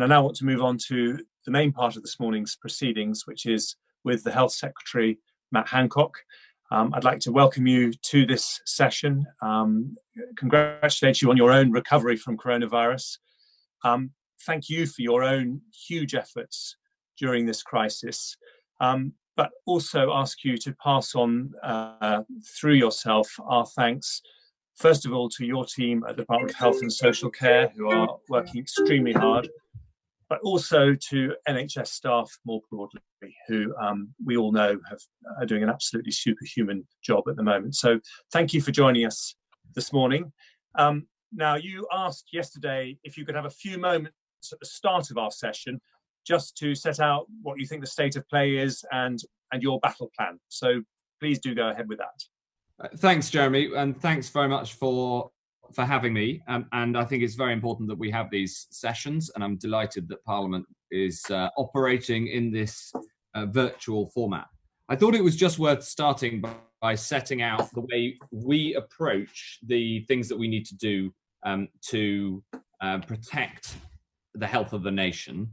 I now want to move on to the main part of this morning's proceedings, which is with the Health Secretary, Matt Hancock. I'd like to welcome you to this session, congratulate you on your own recovery from coronavirus. Thank you for your own huge efforts during this crisis, but also ask you to pass on through yourself our thanks, first of all, to your team at the Department of Health and Social Care, who are working extremely hard, but also to NHS staff more broadly, who we all know are doing an absolutely superhuman job at the moment. So thank you for joining us this morning. Now, you asked yesterday if you could have a few moments at the start of our session just to set out what you think the state of play is and your battle plan. So please do go ahead with that. Thanks, Jeremy, and thanks very much for having me. And I think it's very important that we have these sessions, and I'm delighted that Parliament is operating in this virtual format. I thought it was just worth starting by setting out the way we approach the things that we need to do to protect the health of the nation.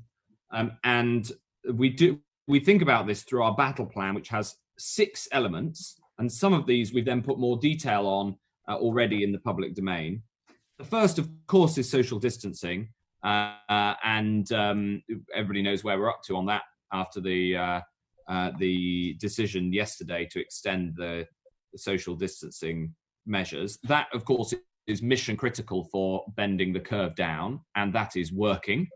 And we think about this through our battle plan, which has 6 elements, and some of these we then put more detail on already in the public domain. The first, of course, is social distancing, and everybody knows where we're up to on that after the decision yesterday to extend the social distancing measures. That, of course, is mission critical for bending the curve down, and that is working.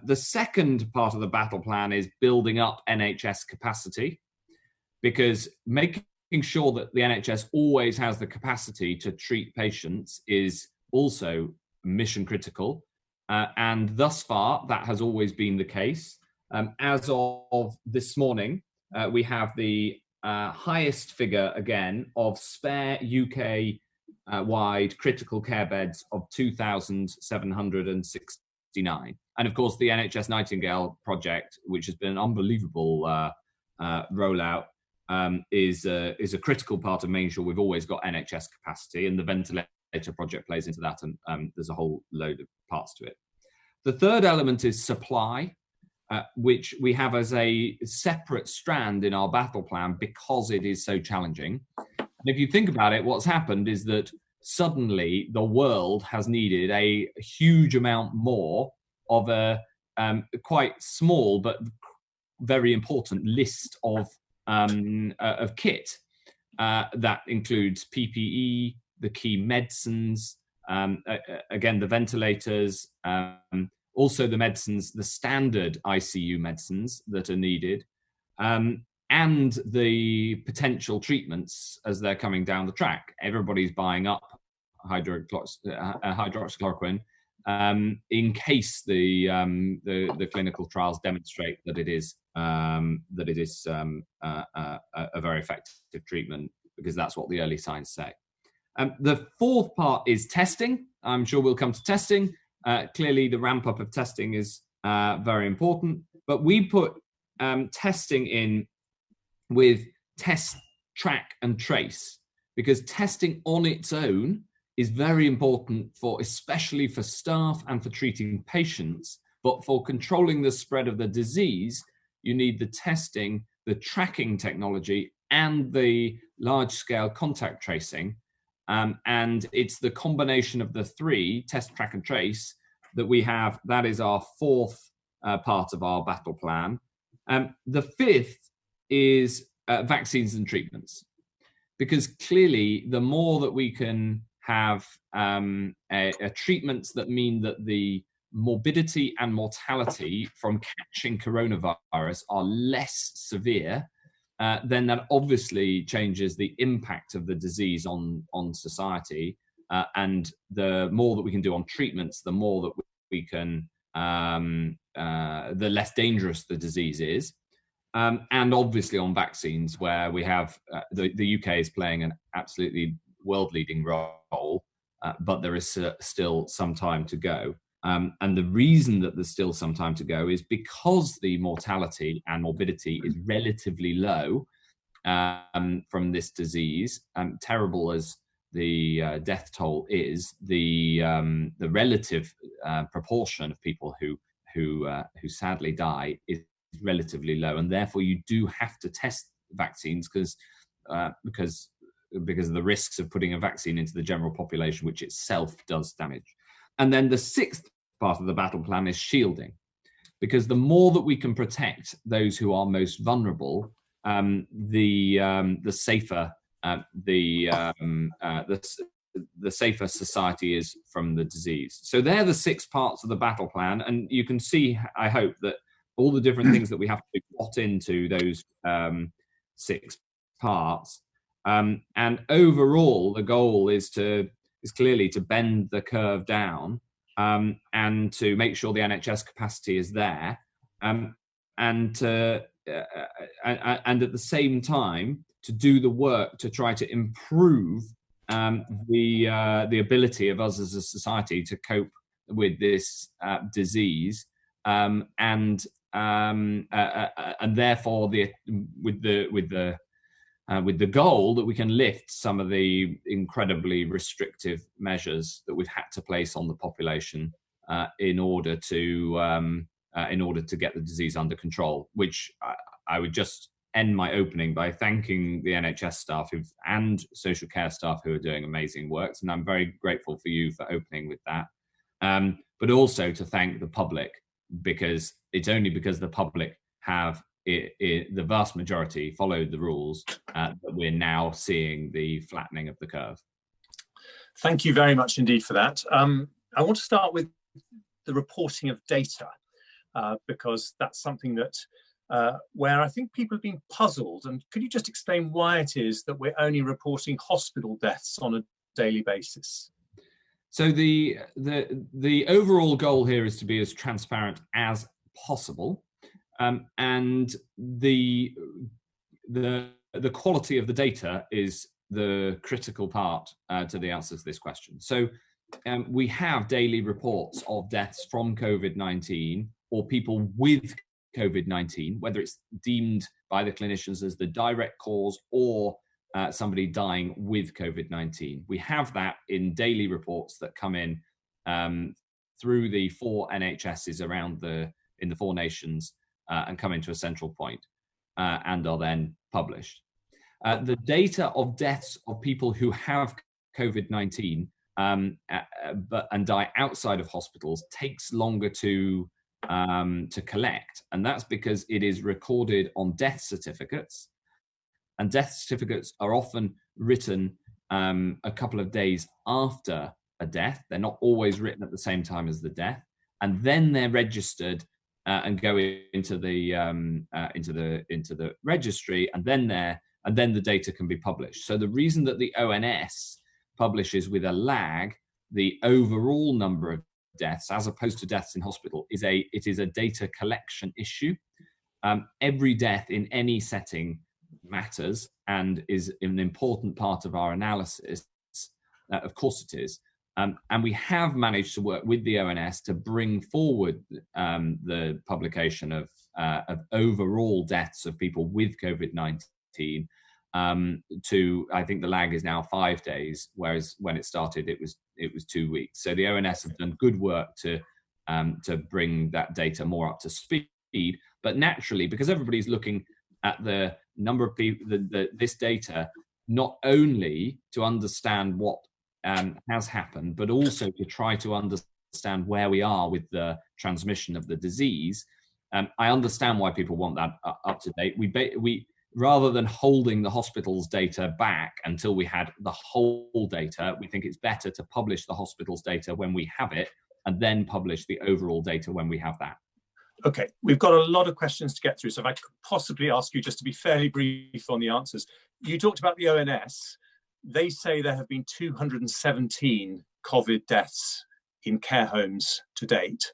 The second part of the battle plan is building up NHS capacity, because making sure that the NHS always has the capacity to treat patients is also mission critical. And thus far, that has always been the case. As of this morning, we have the highest figure again of spare UK-wide critical care beds of 2,769. And of course, the NHS Nightingale project, which has been an unbelievable rollout, is a critical part of making sure we've always got NHS capacity, and the ventilator project plays into that, and there's a whole load of parts to it. The third element is supply, which we have as a separate strand in our battle plan because it is so challenging. And if you think about it, what's happened is that suddenly the world has needed a huge amount more of a quite small but very important list of kit that includes PPE, the key medicines, again the ventilators, also the medicines, the standard ICU medicines that are needed, and the potential treatments as they're coming down the track. Everybody's buying up hydroxychloroquine in case the clinical trials demonstrate that it is a very effective treatment, because that's what the early signs say. The fourth part is testing. I'm sure we'll come to testing. Clearly, the ramp up of testing is very important, but we put testing in with test, track, and trace, because testing on its own is very important especially for staff and for treating patients. But for controlling the spread of the disease, you need the testing, the tracking technology, and the large-scale contact tracing. And it's the combination of the 3, test, track, and trace, that we have. That is our fourth part of our battle plan. The fifth is vaccines and treatments, because clearly the more that we can have treatments that mean that the morbidity and mortality from catching coronavirus are less severe, then that obviously changes the impact of the disease on society. And the more that we can do on treatments, the more that we can, the less dangerous the disease is. And obviously on vaccines, where we have the UK is playing an absolutely world-leading role, but there is still some time to go. And the reason that there's still some time to go is because the mortality and morbidity is relatively low from this disease. Terrible as the death toll is, the relative proportion of people who who sadly die is relatively low, and therefore you do have to test vaccines because of the risks of putting a vaccine into the general population, which itself does damage. And then the sixth part of the battle plan is shielding, because the more that we can protect those who are most vulnerable, the safer the safer society is from the disease. So they're the 6 parts of the battle plan, and you can see, I hope, that all the different things that we have to plot into those 6 parts. And overall, the goal is clearly to bend the curve down, and to make sure the NHS capacity is there, and at the same time to do the work to try to improve the ability of us as a society to cope with this disease, and therefore with the goal that we can lift some of the incredibly restrictive measures that we've had to place on the population in order to get the disease under control. Which I would just end my opening by thanking the NHS staff and social care staff who are doing amazing work, and I'm very grateful for you for opening with that. But also to thank the public, because it's only because the public have the vast majority followed the rules that we're now seeing the flattening of the curve. Thank you very much indeed for that. I want to start with the reporting of data, because that's something that where I think people have been puzzled. And could you just explain why it is that we're only reporting hospital deaths on a daily basis? So the overall goal here is to be as transparent as possible, and the quality of the data is the critical part to the answer to this question. So we have daily reports of deaths from COVID-19 or people with COVID-19, whether it's deemed by the clinicians as the direct cause or somebody dying with COVID-19. We have that in daily reports that come in through the 4 NHSs in the 4 nations and come into a central point and are then published. The data of deaths of people who have COVID-19 and die outside of hospitals takes longer to collect, and that's because it is recorded on death certificates, and death certificates are often written a couple of days after a death. They're not always written at the same time as the death, and then they're registered and go into the registry, and then the data can be published. So the reason that the ONS publishes with a lag the overall number of deaths as opposed to deaths in hospital is a data collection issue. Every death in any setting matters and is an important part of our analysis. Of course it is. And we have managed to work with the ONS to bring forward the publication of overall deaths of people with COVID-19 to, I think the lag is now 5 days, whereas when it started it was 2 weeks. So the ONS have done good work to bring that data more up to speed. But naturally, because everybody's looking at the number of people, this data, not only to understand what has happened, but also to try to understand where we are with the transmission of the disease. I understand why people want that up to date. We rather than holding the hospital's data back until we had the whole data, we think it's better to publish the hospital's data when we have it, and then publish the overall data when we have that. Okay, we've got a lot of questions to get through, so if I could possibly ask you just to be fairly brief on the answers. You talked about the ONS. They say there have been 217 COVID deaths in care homes to date.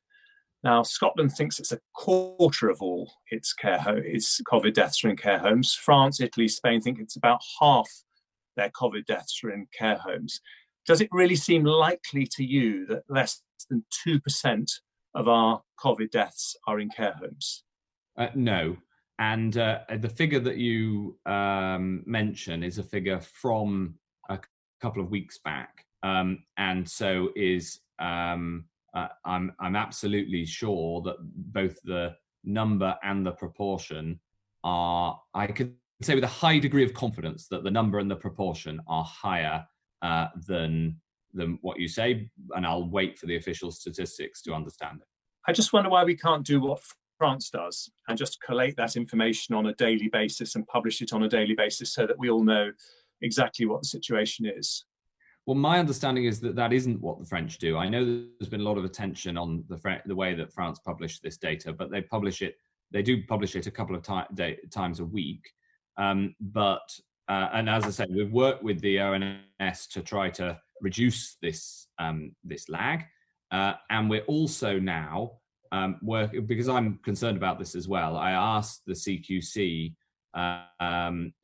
Now, Scotland thinks it's a quarter of all its COVID deaths are in care homes. France, Italy, Spain think it's about half their COVID deaths are in care homes. Does it really seem likely to you that less than 2% of our COVID deaths are in care homes? No. And the figure that you mention is a figure from a couple of weeks back. And so is I'm absolutely sure that both the number and the proportion are, I could say with a high degree of confidence that the number and the proportion are higher than what you say, and I'll wait for the official statistics to understand it. I just wonder why we can't do what France does and just collate that information on a daily basis and publish it on a daily basis so that we all know exactly what the situation is. Well, my understanding is that isn't what the French do. I know there's been a lot of attention on the way that France publish this data, but they do publish it a couple of times a week. And as I said, we've worked with the ONS to try to reduce this lag, and we're also now because I'm concerned about this as well. I asked the CQC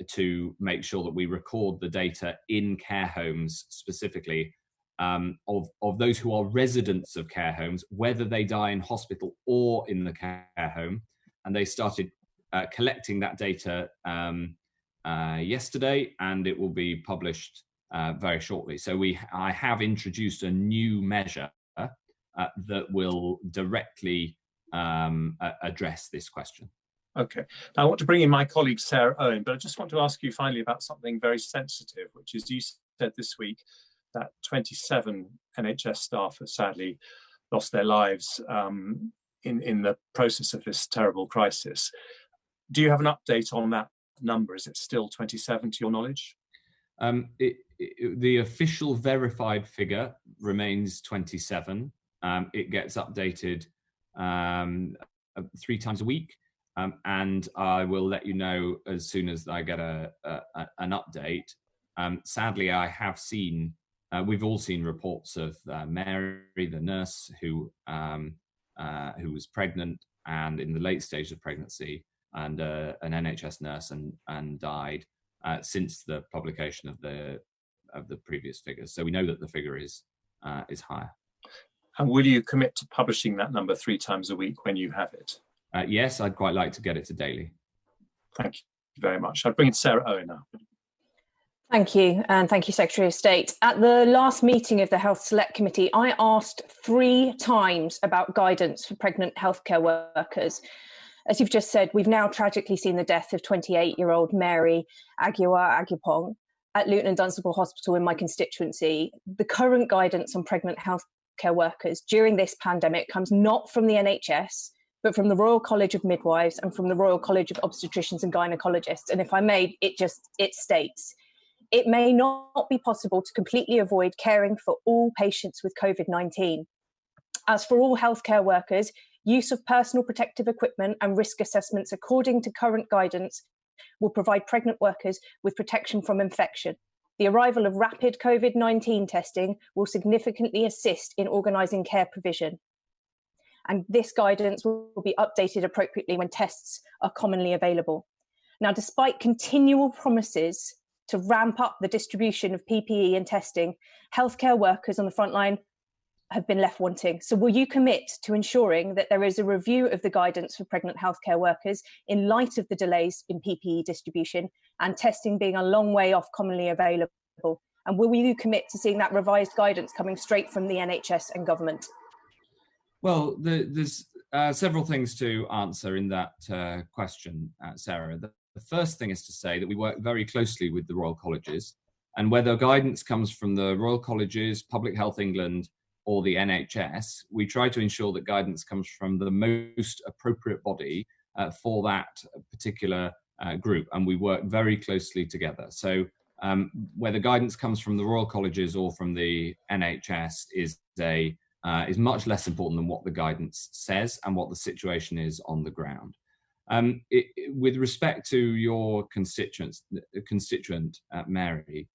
to make sure that we record the data in care homes specifically of those who are residents of care homes, whether they die in hospital or in the care home. And they started collecting that data yesterday, and it will be published very shortly. So I have introduced a new measure that will directly address this question. Okay. Now I want to bring in my colleague Sarah Owen, but I just want to ask you finally about something very sensitive, which is you said this week that 27 NHS staff have sadly lost their lives in the process of this terrible crisis. Do you have an update on that number? Is it still 27 to your knowledge? The official verified figure remains 27. It gets updated 3 times a week. And I will let you know as soon as I get an update. Sadly, I have seen, we've all seen reports of Mary, the nurse who was pregnant and in the late stage of pregnancy, and an NHS nurse and died since the publication of the previous figures. So we know that the figure is higher. And will you commit to publishing that number 3 times a week when you have it? Yes, I'd quite like to get it to daily. Thank you very much. I'll bring in Sarah Owen now. Thank you, and thank you, Secretary of State. At the last meeting of the Health Select Committee, I asked 3 times about guidance for pregnant healthcare workers. As you've just said, we've now tragically seen the death of 28-year-old Mary Agupong at Luton and Dunstable Hospital in my constituency. The current guidance on pregnant healthcare workers during this pandemic comes not from the NHS, but from the Royal College of Midwives and from the Royal College of Obstetricians and Gynecologists. And if I may, it states, it may not be possible to completely avoid caring for all patients with COVID-19. As for all healthcare workers, use of personal protective equipment and risk assessments according to current guidance will provide pregnant workers with protection from infection. The arrival of rapid COVID-19 testing will significantly assist in organising care provision. And this guidance will be updated appropriately when tests are commonly available. Now, despite continual promises to ramp up the distribution of PPE and testing, healthcare workers on the front line have been left wanting. So will you commit to ensuring that there is a review of the guidance for pregnant healthcare workers in light of the delays in PPE distribution and testing being a long way off commonly available? And will you commit to seeing that revised guidance coming straight from the NHS and government? Well, there's several things to answer in that question, Sarah. The first thing is to say that we work very closely with the Royal Colleges, and whether guidance comes from the Royal Colleges, Public Health England, or the NHS, we try to ensure that guidance comes from the most appropriate body for that particular group, and we work very closely together. So whether guidance comes from the Royal Colleges or from the NHS is much less important than what the guidance says and what the situation is on the ground. With respect to your constituent, Mary,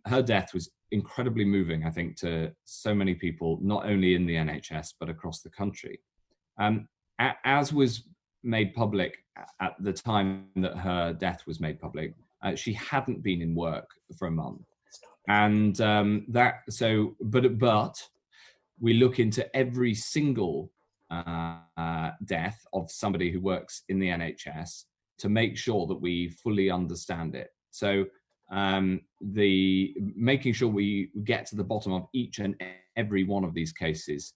her death was incredibly moving, I think, to so many people, not only in the NHS, but across the country. As was made public at the time that her death was made public, she hadn't been in work for a month. And but we look into every single death of somebody who works in the NHS to make sure that we fully understand it. So making sure we get to the bottom of each and every one of these cases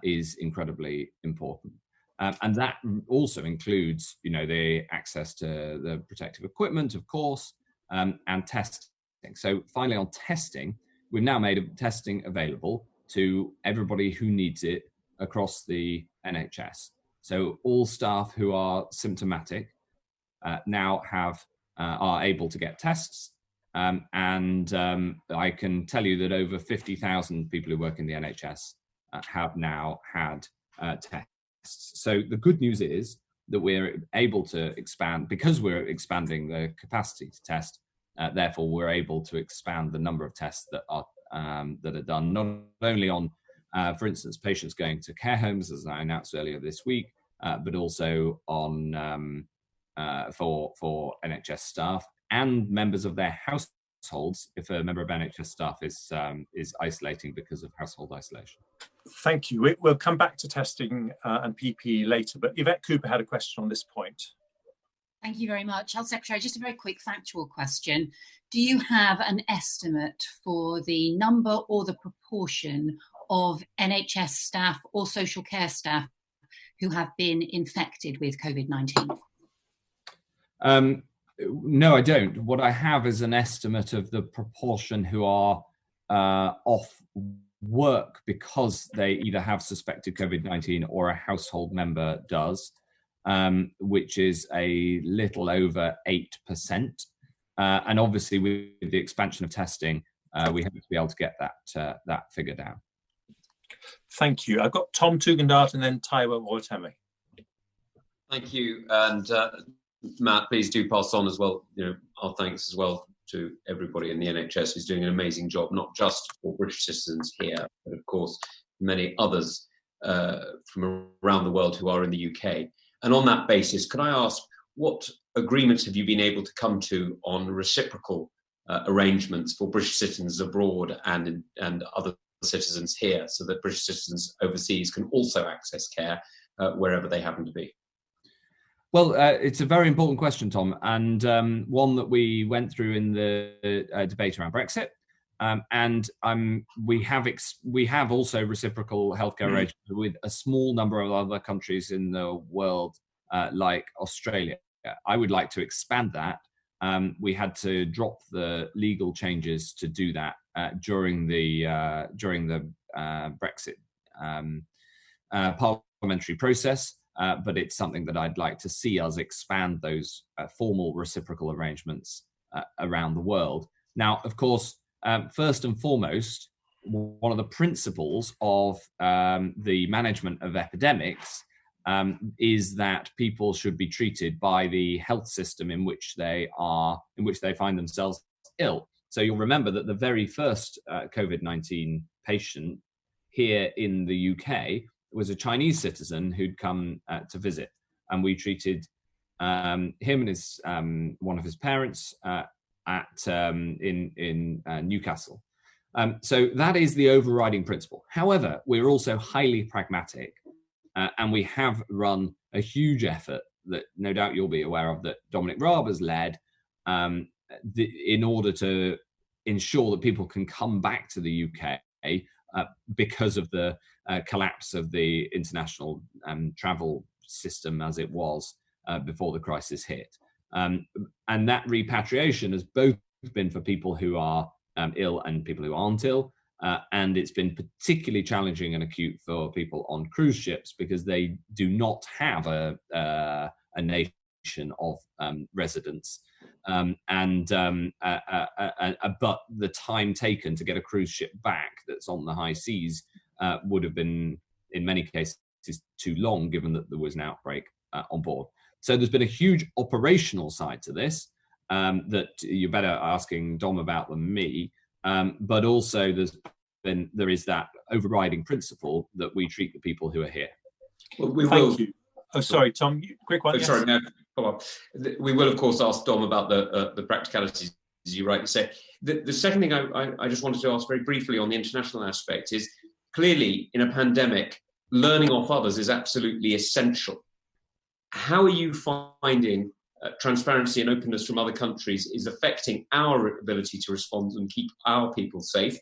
is incredibly important. And that also includes, the access to the protective equipment, of course, and testing. So finally, on testing, we've now made testing available to everybody who needs it across the NHS. So all staff who are symptomatic now are able to get tests. And I can tell you that over 50,000 people who work in the NHS have now had tests. So the good news is that we're able to expand, because we're expanding the capacity to test, therefore we're able to expand the number of tests that are done, not only on, for instance, patients going to care homes, as I announced earlier this week, but also on for NHS staff and members of their households, if a member of NHS staff is isolating because of household isolation. Thank you. We'll come back to testing and PPE later, but Yvette Cooper had a question on this point. Thank you very much. Health Secretary, just a very quick factual question. Do you have an estimate for the number or the proportion of NHS staff or social care staff who have been infected with COVID-19? No, I don't. What I have is an estimate of the proportion who are off work because they either have suspected COVID-19 or a household member does, which is a little over 8%. And obviously, with the expansion of testing, we hope to be able to get that figure down. Thank you. I've got Tom Tugendhat and then Taiwo Watemi. Thank you. And Matt, please do pass on as well, our thanks as well to everybody in the NHS who's doing an amazing job, not just for British citizens here, but of course many others from around the world who are in the UK. And on that basis, can I ask, what agreements have you been able to come to on reciprocal arrangements for British citizens abroad and other citizens here, so that British citizens overseas can also access care wherever they happen to be? Well, it's a very important question, Tom, and one that we went through in the debate around Brexit. And we have also reciprocal healthcare arrangements with a small number of other countries in the world, like Australia. I would like to expand that. We had to drop the legal changes to do that during the Brexit parliamentary process. But it's something that I'd like to see us expand those formal reciprocal arrangements around the world. Now, of course, first and foremost, one of the principles of the management of epidemics is that people should be treated by the health system in which they find themselves ill. So you'll remember that the very first COVID-19 patient here in the UK was a Chinese citizen who'd come to visit, and we treated him and his one of his parents in Newcastle. So that is the overriding principle. However, we're also highly pragmatic, and we have run a huge effort that no doubt you'll be aware of, that Dominic Raab has led, in order to ensure that people can come back to the UK because of the collapse of the international travel system as it was before the crisis hit. And that repatriation has both been for people who are ill and people who aren't ill. And it's been particularly challenging and acute for people on cruise ships because they do not have a nation of residents. But the time taken to get a cruise ship back that's on the high seas would have been, in many cases, too long, given that there was an outbreak on board. So there's been a huge operational side to this that you're better asking Dom about than me. But also there is that overriding principle that we treat the people who are here. Well, Thank you. Oh, sorry, Tom, quick one. Oh, yes. Sorry, no, come on. We will, of course, ask Dom about the practicalities, as you rightly say. The second thing I just wanted to ask very briefly on the international aspect is, clearly, in a pandemic, learning off others is absolutely essential. How are you finding transparency and openness from other countries is affecting our ability to respond and keep our people safe?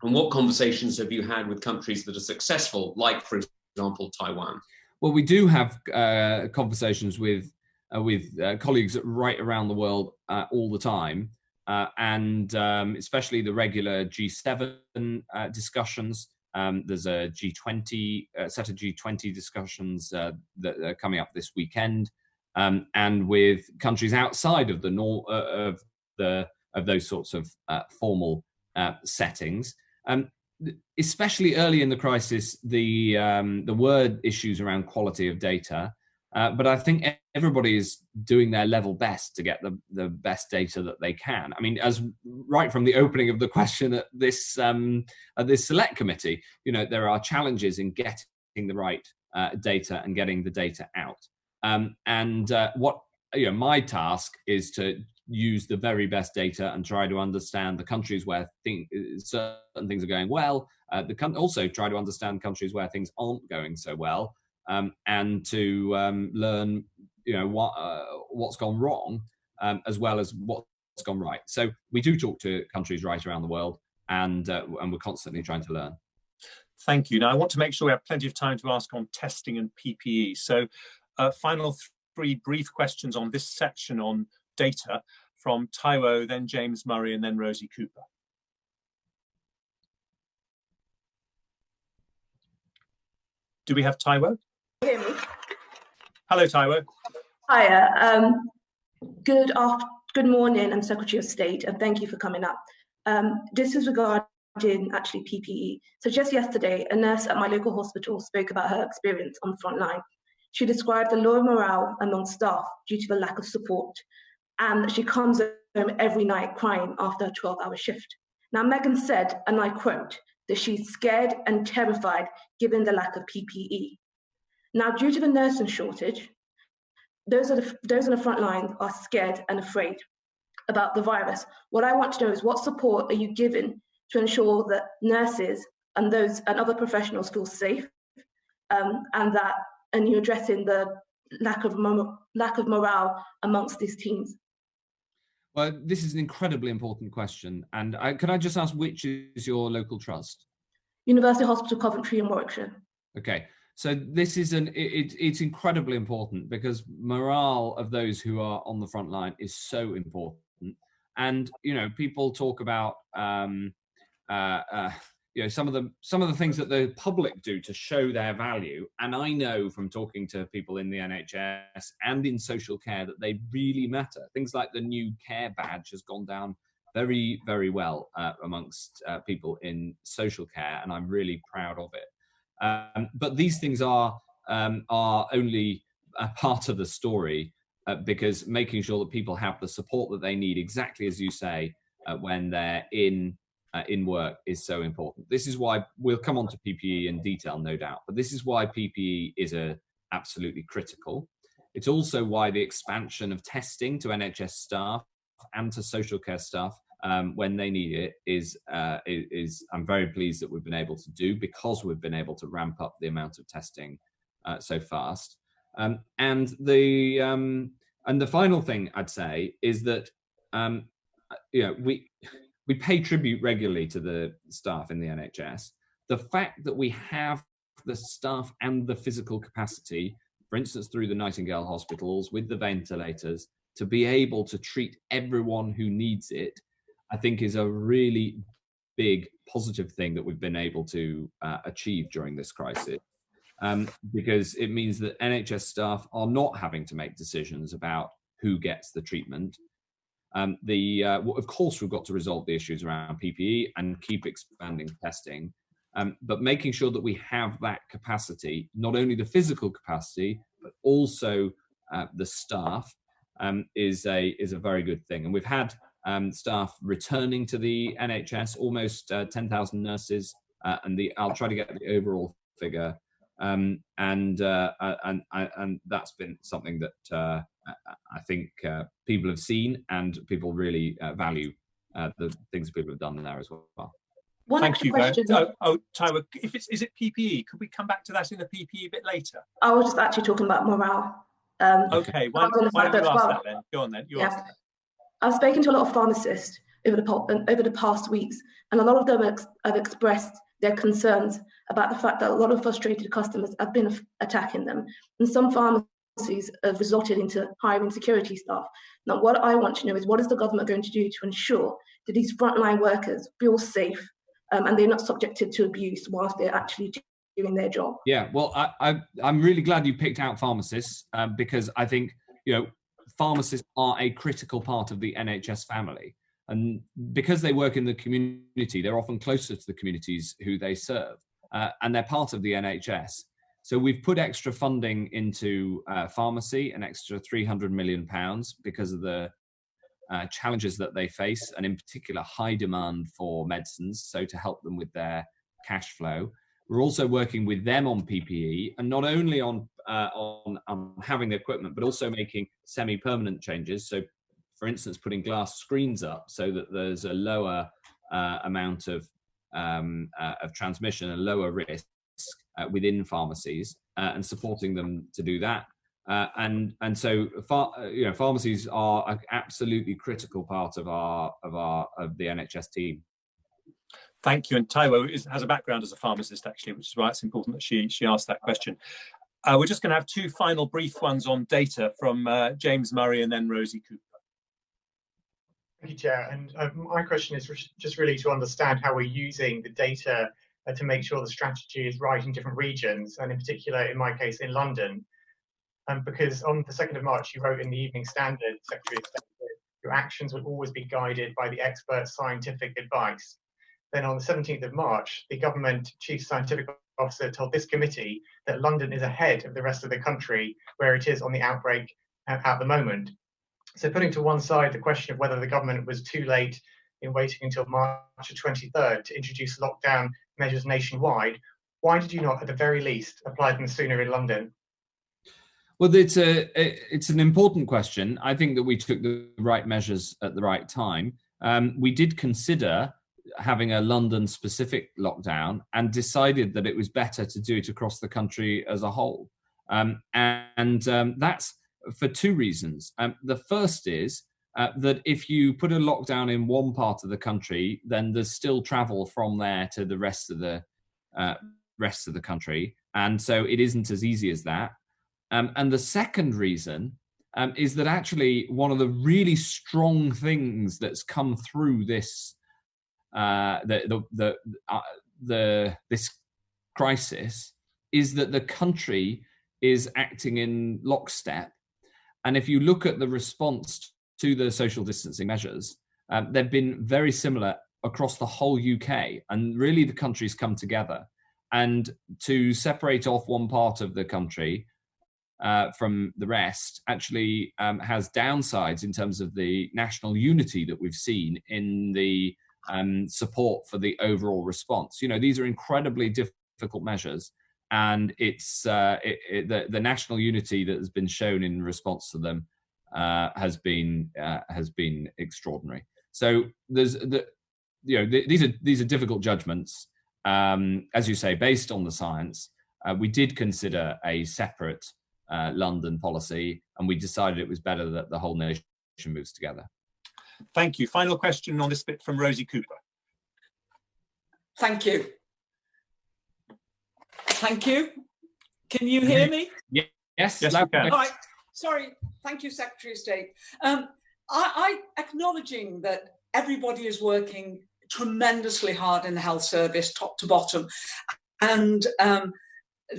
And what conversations have you had with countries that are successful, like, for example, Taiwan? Well, we do have conversations with colleagues right around the world all the time, and especially the regular G7 discussions. There's a G20 set of G20 discussions that are coming up this weekend, and with countries outside of of those sorts of formal settings. Especially early in the crisis, there were issues around quality of data, but I think everybody is doing their level best to get the best data that they can. I mean, as right from the opening of the question at this select committee, there are challenges in getting the right data and getting the data out. What my task is to use the very best data and try to understand the countries where certain things are going well. Also try to understand countries where things aren't going so well, and to learn, what's gone wrong, as well as what's gone right. So we do talk to countries right around the world, and we're constantly trying to learn. Thank you. Now I want to make sure we have plenty of time to ask on testing and PPE. So final three brief questions on this section on data from Taiwo, then James Murray, and then Rosie Cooper. Do we have Taiwo? Hear me? Hello, Taiwo. Hiya. Good morning, Secretary of State, and thank you for coming up. This is regarding actually PPE. So just yesterday, a nurse at my local hospital spoke about her experience on the front line. She described the low morale among staff due to the lack of support, and she comes home every night crying after a 12-hour shift. Now, Megan said, and I quote, that she's scared and terrified given the lack of PPE. Now, due to the nursing shortage, those on the front line are scared and afraid about the virus. What I want to know is, what support are you giving to ensure that nurses and other professionals feel safe, and you're addressing the lack of morale amongst these teams? Well, this is an incredibly important question. And could I just ask, which is your local trust? University Hospital Coventry in Warwickshire. Okay. So this is it's incredibly important, because morale of those who are on the front line is so important. And, people talk about, some of the things that the public do to show their value. And I know from talking to people in the NHS and in social care that they really matter. Things like the new care badge has gone down very, very well amongst people in social care, and I'm really proud of it. But these things are only a part of the story, because making sure that people have the support that they need, exactly as you say, when they're in work, is so important. This is why we'll come on to PPE in detail, no doubt, but this is why PPE is absolutely critical. It's also why the expansion of testing to NHS staff and to social care staff when they need it is I'm very pleased that we've been able to do, because we've been able to ramp up the amount of testing so fast. And the final thing I'd say is that we pay tribute regularly to the staff in the NHS. The fact that we have the staff and the physical capacity, for instance, through the Nightingale hospitals with the ventilators, to be able to treat everyone who needs it, I think is a really big positive thing that we've been able to achieve during this crisis. Because it means that NHS staff are not having to make decisions about who gets the treatment. Of course, we've got to resolve the issues around PPE and keep expanding testing, but making sure that we have that capacity, not only the physical capacity, but also the staff, is a very good thing. And we've had staff returning to the NHS, almost 10,000 nurses, and I'll try to get the overall figure. And that's been something that I think people have seen, and people really value the things people have done there as well. Thank you very much. Taiwo, is it PPE? Could we come back to that in the PPE bit later? I was just actually talking about morale. Okay, why don't you ask that then? Go on then. You ask that. I've spoken to a lot of pharmacists over the past weeks, and a lot of them have expressed their concerns about the fact that a lot of frustrated customers have been attacking them, and some pharmacies have resulted into hiring security staff. Now, what I want to know is, what is the government going to do to ensure that these frontline workers feel safe and they're not subjected to abuse whilst they're actually doing their job? Yeah, well, I'm really glad you picked out pharmacists because I think, pharmacists are a critical part of the NHS family. And because they work in the community, they're often closer to the communities who they serve, and they're part of the NHS. So we've put extra funding into pharmacy, an extra £300 million because of the challenges that they face, and in particular high demand for medicines, so to help them with their cash flow. We're also working with them on PPE, and not only on having the equipment, but also making semi-permanent changes. So, for instance, putting glass screens up so that there's a lower amount of transmission and lower risk within pharmacies, and supporting them to do that. And so pharmacies are an absolutely critical part of the NHS team. Thank you. And Taiwo has a background as a pharmacist, actually, which is why it's important that she asked that question. We're just going to have two final brief ones on data from James Murray and then Rosie Cooper. Thank you, Chair. And my question is just really to understand how we're using the data to make sure the strategy is right in different regions, and in particular, in my case, in London. Because on the 2nd of March, you wrote in the Evening Standard, Secretary of State, that your actions would always be guided by the expert scientific advice. Then on the 17th of March, the government chief scientific officer told this committee that London is ahead of the rest of the country where it is on the outbreak at the moment. So putting to one side the question of whether the government was too late in waiting until March the 23rd to introduce lockdown measures nationwide, why did you not, at the very least, apply them sooner in London? Well, it's an important question. I think that we took the right measures at the right time. We did consider having a London-specific lockdown and decided that it was better to do it across the country as a whole. And that's for two reasons. The first is that if you put a lockdown in one part of the country, then there's still travel from there to the rest of the country. And so it isn't as easy as that. And the second reason is that actually one of the really strong things that's come through this this crisis is that the country is acting in lockstep. And if you look at the response to the social distancing measures, they've been very similar across the whole UK. And really the country's come together. And to separate off one part of the country from the rest actually has downsides in terms of the national unity that we've seen in the support for the overall response. These are incredibly difficult measures, and it's the national unity that has been shown in response to them has been extraordinary. So these are difficult judgments, as you say, based on the science. We did consider a separate London policy, and we decided it was better that the whole nation moves together. Thank you. Final question on this bit from Rosie Cooper. Thank you. Thank you. Can you hear me? Yes, we can. All right. Sorry. Thank you, Secretary of State. I acknowledging that everybody is working tremendously hard in the health service, top to bottom, and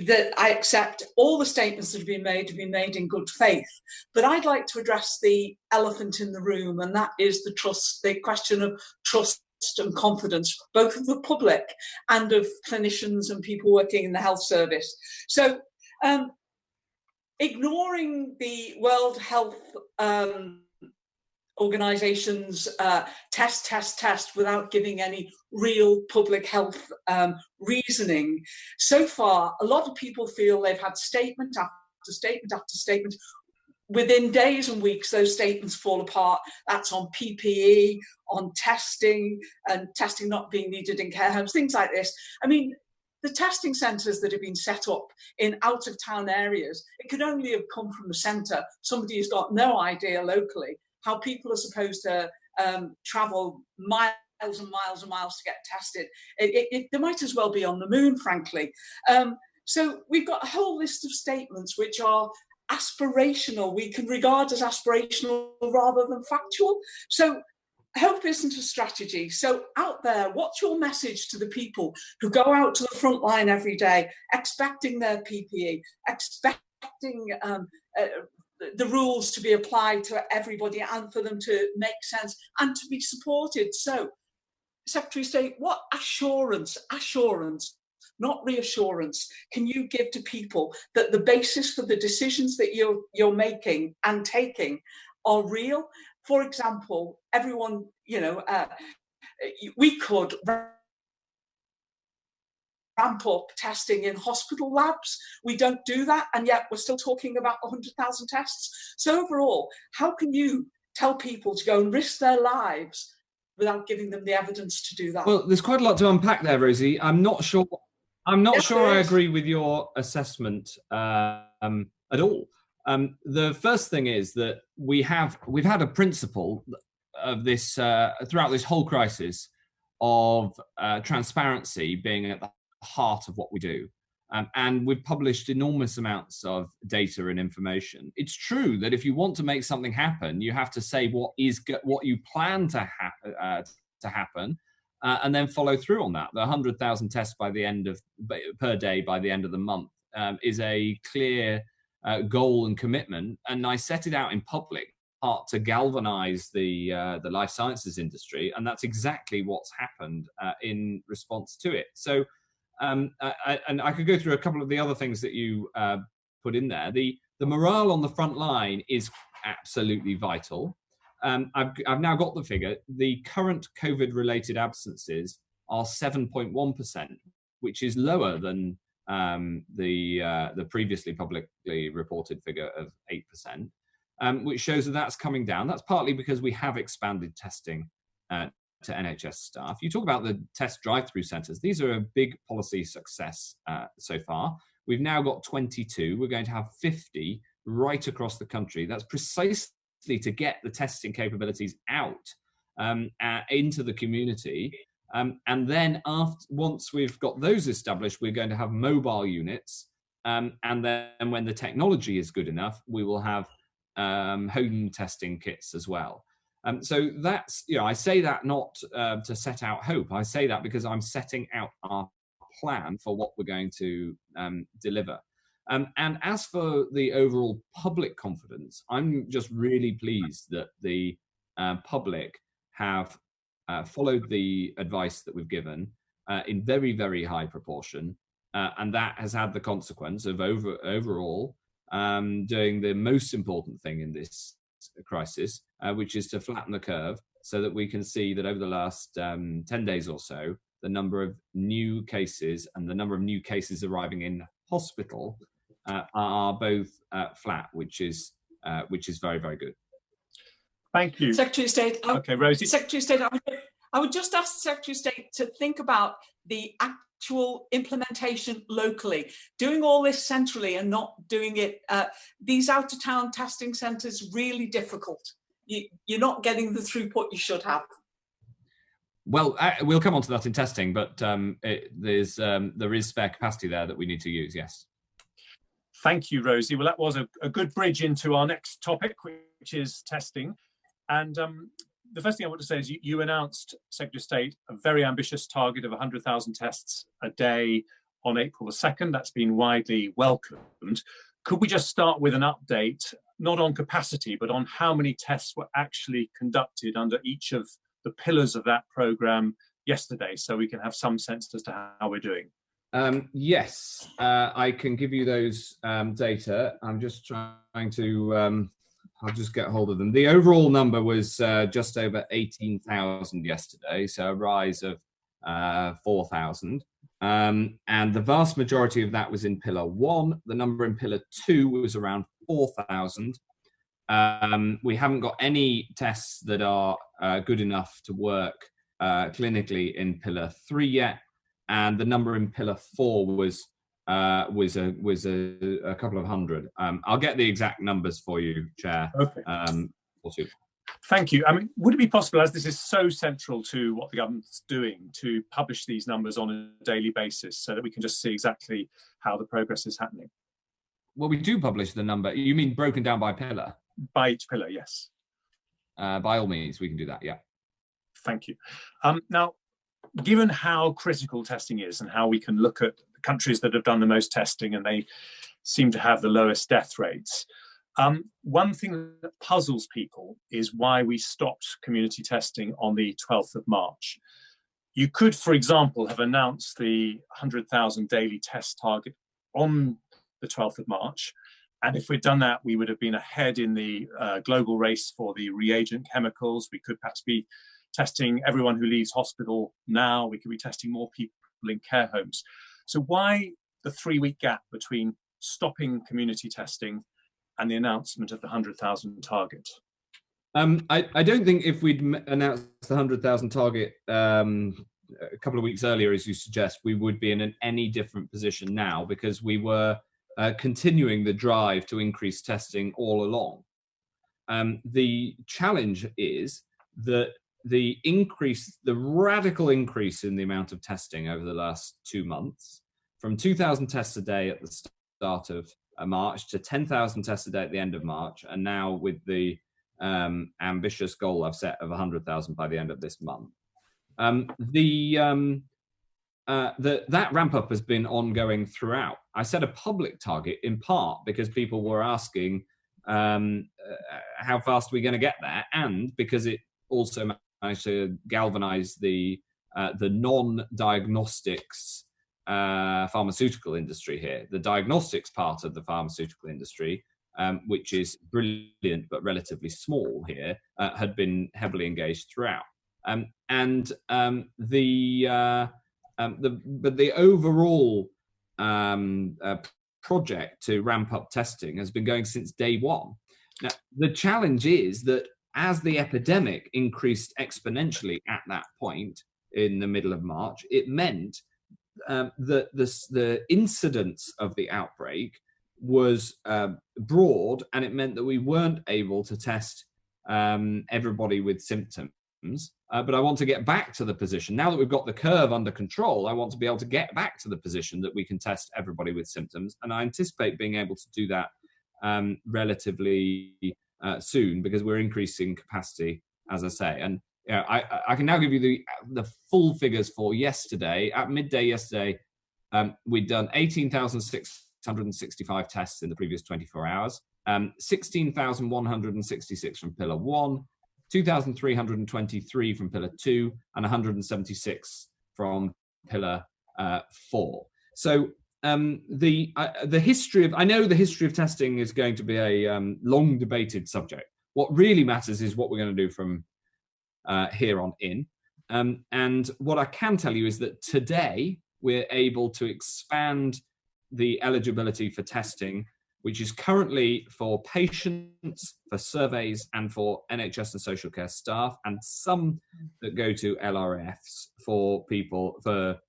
that I accept all the statements that have been made in good faith. But I'd like to address the elephant in the room, and that is the question of trust and confidence, both of the public and of clinicians and people working in the health service. So ignoring the World Health Organization's test without giving any real public health reasoning. So far, a lot of people feel they've had statement after statement after statement. Within days and weeks, those statements fall apart. That's on PPE, on testing, and testing not being needed in care homes, things like this. I mean, the testing centres that have been set up in out-of-town areas, it could only have come from the centre. Somebody who's got no idea locally how people are supposed to travel miles and miles and miles to get tested. They might as well be on the moon, frankly. So we've got a whole list of statements which are aspirational. We can regard as aspirational rather than factual. So hope isn't a strategy. So out there, what's your message to the people who go out to the front line every day, expecting their PPE, expecting the rules to be applied to everybody and for them to make sense and to be supported? So, Secretary of State, what assurance, not reassurance, can you give to people that the basis for the decisions that you're making and taking are real? For example, everyone, we could ramp up testing in hospital labs. We don't do that, and yet we're still talking about 100,000 tests. So overall, how can you tell people to go and risk their lives without giving them the evidence to do that? Well, there's quite a lot to unpack there, Rosie. I'm not sure I agree with your assessment at all. The first thing is that we've had a principle of this throughout this whole crisis of transparency being at the heart of what we do. And we've published enormous amounts of data and information. It's true that if you want to make something happen, you have to say what you plan to happen, and then follow through on that. The 100,000 tests per day by the end of the month is a clear goal and commitment, and I set it out in public part to galvanize the life sciences industry, and that's exactly what's happened in response to it. So. And I could go through a couple of the other things that you put in there. The morale on the front line is absolutely vital. I've now got the figure. The current COVID-related absences are 7.1%, which is lower than the previously publicly reported figure of 8%, which shows that that's coming down. That's partly because we have expanded testing to NHS staff. You talk about the test drive-through centres. These are a big policy success so far. We've now got 22. We're going to have 50 right across the country. That's precisely to get the testing capabilities out into the community. And then once we've got those established, we're going to have mobile units. And then when the technology is good enough, we will have home testing kits as well. So that's, I say that not to set out hope. I say that because I'm setting out our plan for what we're going to deliver. And as for the overall public confidence, I'm just really pleased that the public have followed the advice that we've given in very, very high proportion. And that has had the consequence of overall doing the most important thing in this crisis, which is to flatten the curve so that we can see that over the last 10 days or so, the number of new cases and the number of new cases arriving in hospital are both flat, which is very, very good. Thank you. Secretary of State. Okay, Rosie. Secretary of State, I would just ask the Secretary of State to think about the actual implementation locally, doing all this centrally and not doing it. These out-of-town testing centres really difficult. You're not getting the throughput you should have. Well, we'll come on to that in testing, but there is spare capacity there that we need to use. Yes. Thank you, Rosie. Well, that was a good bridge into our next topic, which is testing. And the first thing I want to say is you announced, Secretary of State, a very ambitious target of 100,000 tests a day on April the 2nd. That's been widely welcomed. Could we just start with an update, not on capacity, but on how many tests were actually conducted under each of the pillars of that programme yesterday, so we can have some sense as to how we're doing? Yes, I can give you those data. I'm just trying to... I'll just get hold of them. The overall number was just over 18,000 yesterday, so a rise of 4,000. And the vast majority of that was in Pillar 1. The number in Pillar 2 was around 4,000. We haven't got any tests that are good enough to work clinically in Pillar 3 yet. And the number in Pillar 4 was a couple of hundred. I'll get the exact numbers for you, Chair. Okay. Or two. Thank you. I mean, would it be possible, as this is so central to what the government's doing, to publish these numbers on a daily basis so that we can just see exactly how the progress is happening? Well, we do publish the number. You mean broken down by pillar? By each pillar, yes. By all means, we can do that, yeah. Thank you. Now, given how critical testing is and how we can look at the countries that have done the most testing and they seem to have the lowest death rates, one thing that puzzles people is why we stopped community testing on the 12th of March. You could, for example, have announced the 100,000 daily test target on the 12th of March. And if we'd done that, we would have been ahead in the global race for the reagent chemicals. We could perhaps be testing everyone who leaves hospital now. We could be testing more people in care homes. So why the 3-week gap between stopping community testing and the announcement of the 100,000 target? I don't think if we'd announced the 100,000 target a couple of weeks earlier, as you suggest, we would be in any different position now, because we were continuing the drive to increase testing all along. The challenge is that the radical increase in the amount of testing over the last 2 months, from 2,000 tests a day at the start of March to 10,000 tests a day at the end of March, and now with the ambitious goal I've set of 100,000 by the end of this month. That ramp up has been ongoing throughout. I set a public target in part because people were asking how fast are we going to get there, and because it also managed to galvanize the non-diagnostics pharmaceutical industry here. The diagnostics part of the pharmaceutical industry, which is brilliant but relatively small here, had been heavily engaged throughout. But the overall project to ramp up testing has been going since day one. Now, the challenge is that as the epidemic increased exponentially at that point in the middle of March, it meant that the incidence of the outbreak was broad, and it meant that we weren't able to test everybody with symptoms. But I want to get back to the position, now that we've got the curve under control, I want to be able to get back to the position that we can test everybody with symptoms. And I anticipate being able to do that relatively soon, because we're increasing capacity, as I say. And you know, I can now give you the full figures for yesterday. At midday yesterday, we'd done 18,665 tests in the previous 24 hours, 16,166 from Pillar 1, 2,323 from Pillar 2, and 176 from Pillar 4. So the history of, I know the history of testing is going to be a long debated subject. What really matters is what we're going to do from here on in. And what I can tell you is that today we're able to expand the eligibility for testing, which is currently for patients, for surveys, and for NHS and social care staff, and some that go to LRFs for people for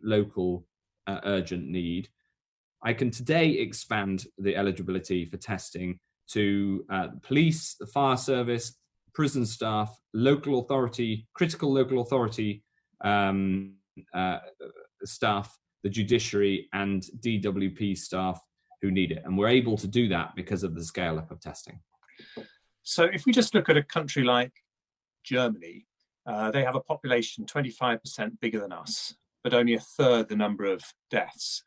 local urgent need. I can today expand the eligibility for testing to police, the fire service, prison staff, local authority, critical local authority staff, the judiciary, and DWP staff who need it. And we're able to do that because of the scale up of testing. So if we just look at a country like Germany, they have a population 25% bigger than us, but only a third the number of deaths.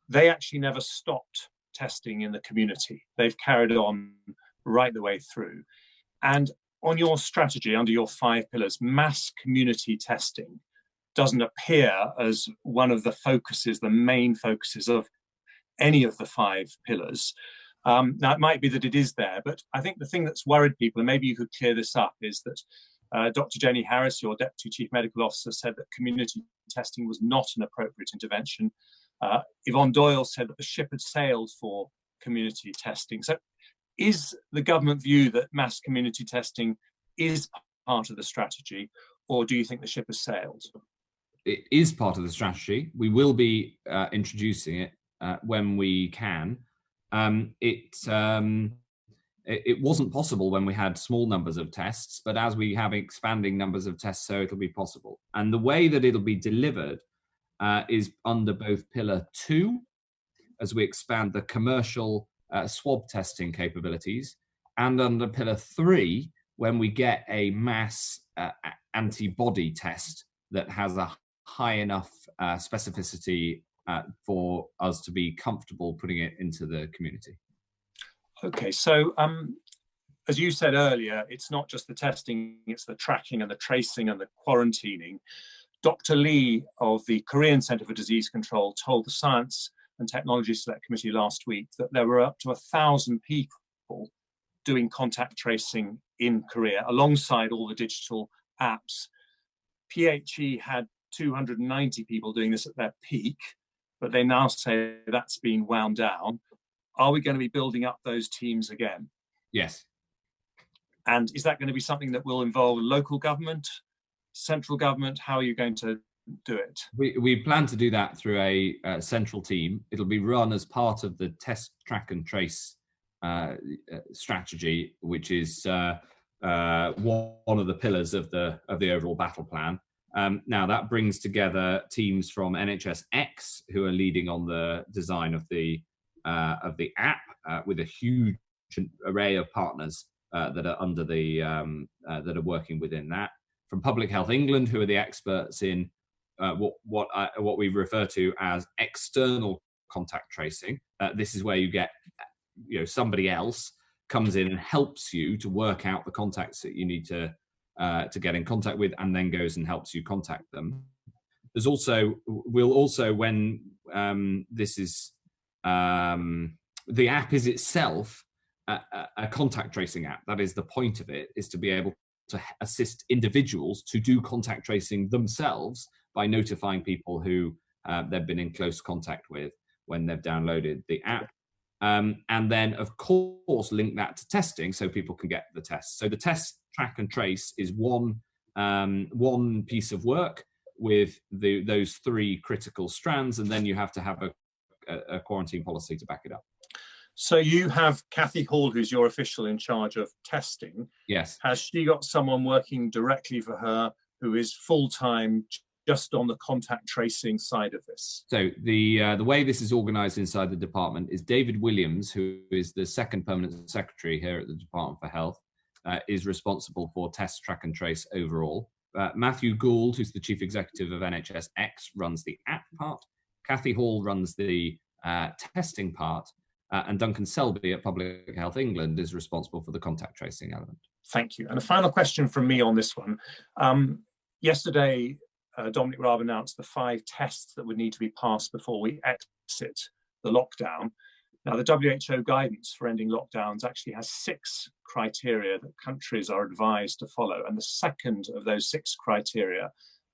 They actually never stopped testing in the community. They've carried on right the way through. And on your strategy, under your 5 pillars, mass community testing doesn't appear as one of the focuses, the main focuses of any of the 5 pillars. Now, it might be that it is there, but I think the thing that's worried people, and maybe you could clear this up, is that Dr. Jenny Harris, your Deputy Chief Medical Officer, said that community testing was not an appropriate intervention. Yvonne Doyle said that the ship had sailed for community testing. So is the government view that mass community testing is part of the strategy, or do you think the ship has sailed? It is part of the strategy. We will be introducing it when we can. It wasn't possible when we had small numbers of tests, but as we have expanding numbers of tests, so it'll be possible. And the way that it'll be delivered is under both Pillar 2, as we expand the commercial swab testing capabilities, and under Pillar 3, when we get a mass antibody test that has a high enough specificity for us to be comfortable putting it into the community. Okay, so as you said earlier, it's not just the testing, it's the tracking and the tracing and the quarantining. Dr. Lee of the Korean Centre for Disease Control told the Science and Technology Select Committee last week that there were up to 1,000 people doing contact tracing in Korea, alongside all the digital apps. PHE had 290 people doing this at their peak, but they now say that's been wound down. Are we going to be building up those teams again? Yes. And is that going to be something that will involve local government, central government? How are you going to do it? We plan to do that through a central team. It'll be run as part of the test, track and trace strategy, which is one of the pillars of the overall battle plan. Now that brings together teams from NHSX, who are leading on the design of the app, with a huge array of partners that are under the that are working within that. From Public Health England, who are the experts in what we refer to as external contact tracing. This is where you get, somebody else comes in and helps you to work out the contacts that you need to get in contact with, and then goes and helps you contact them. There's also, when this is, the app is itself a contact tracing app. That is the point of it, is to be able to assist individuals to do contact tracing themselves by notifying people who they've been in close contact with when they've downloaded the app. And then, of course, link that to testing so people can get the tests. So the test, track and trace is one piece of work with those three critical strands, and then you have to have a quarantine policy to back it up. So you have Kathy Hall, who's your official in charge of testing. Yes. Has she got someone working directly for her who is full-time just on the contact tracing side of this? So the way this is organised inside the department is David Williams, who is the second permanent secretary here at the Department for Health, is responsible for test, track and trace overall. Matthew Gould, who's the chief executive of NHSX, runs the app part. Kathy Hall runs the testing part. And Duncan Selby at Public Health England is responsible for the contact tracing element. Thank you. And a final question from me on this one. Yesterday, Dominic Raab announced the 5 tests that would need to be passed before we exit the lockdown. Now, the WHO guidance for ending lockdowns actually has 6 criteria that countries are advised to follow. And the second of those 6 criteria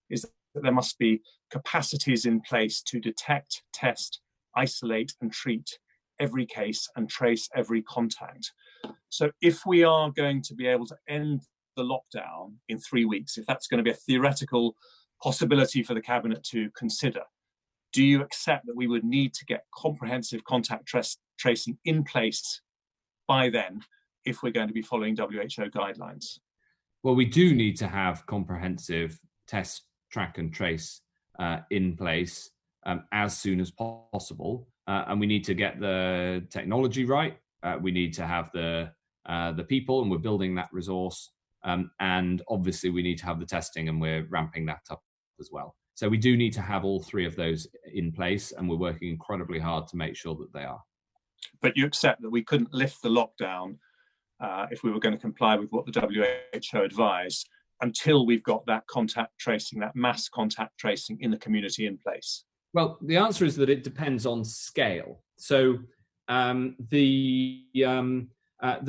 is that there must be capacities in place to detect, test, isolate and treat every case and trace every contact. So if we are going to be able to end the lockdown in 3 weeks, if that's going to be a theoretical possibility for the cabinet to consider, do you accept that we would need to get comprehensive contact tracing in place by then if we're going to be following WHO guidelines? Well, we do need to have comprehensive test, track and trace in place as soon as possible. And we need to get the technology right. We need to have the people, and we're building that resource. And obviously, we need to have the testing, and we're ramping that up as well. So we do need to have all 3 of those in place, and we're working incredibly hard to make sure that they are. But you accept that we couldn't lift the lockdown if we were going to comply with what the WHO advised until we've got that contact tracing, that mass contact tracing in the community in place? Well, the answer is that it depends on scale. So the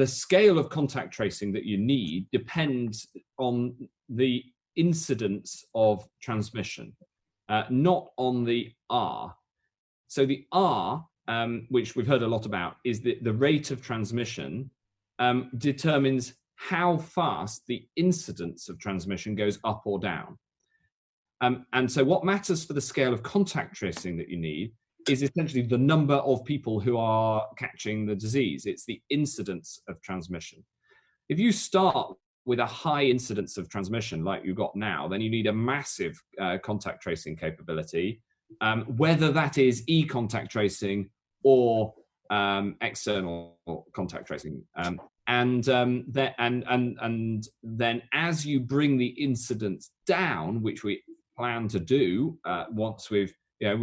scale of contact tracing that you need depends on the incidence of transmission, not on the R. So the R, which we've heard a lot about, is the rate of transmission determines how fast the incidence of transmission goes up or down. And so what matters for the scale of contact tracing that you need is essentially the number of people who are catching the disease. It's the incidence of transmission. If you start with a high incidence of transmission like you've got now, then you need a massive contact tracing capability, whether that is e-contact tracing or external contact tracing. And then as you bring the incidence down, which we plan to do once we've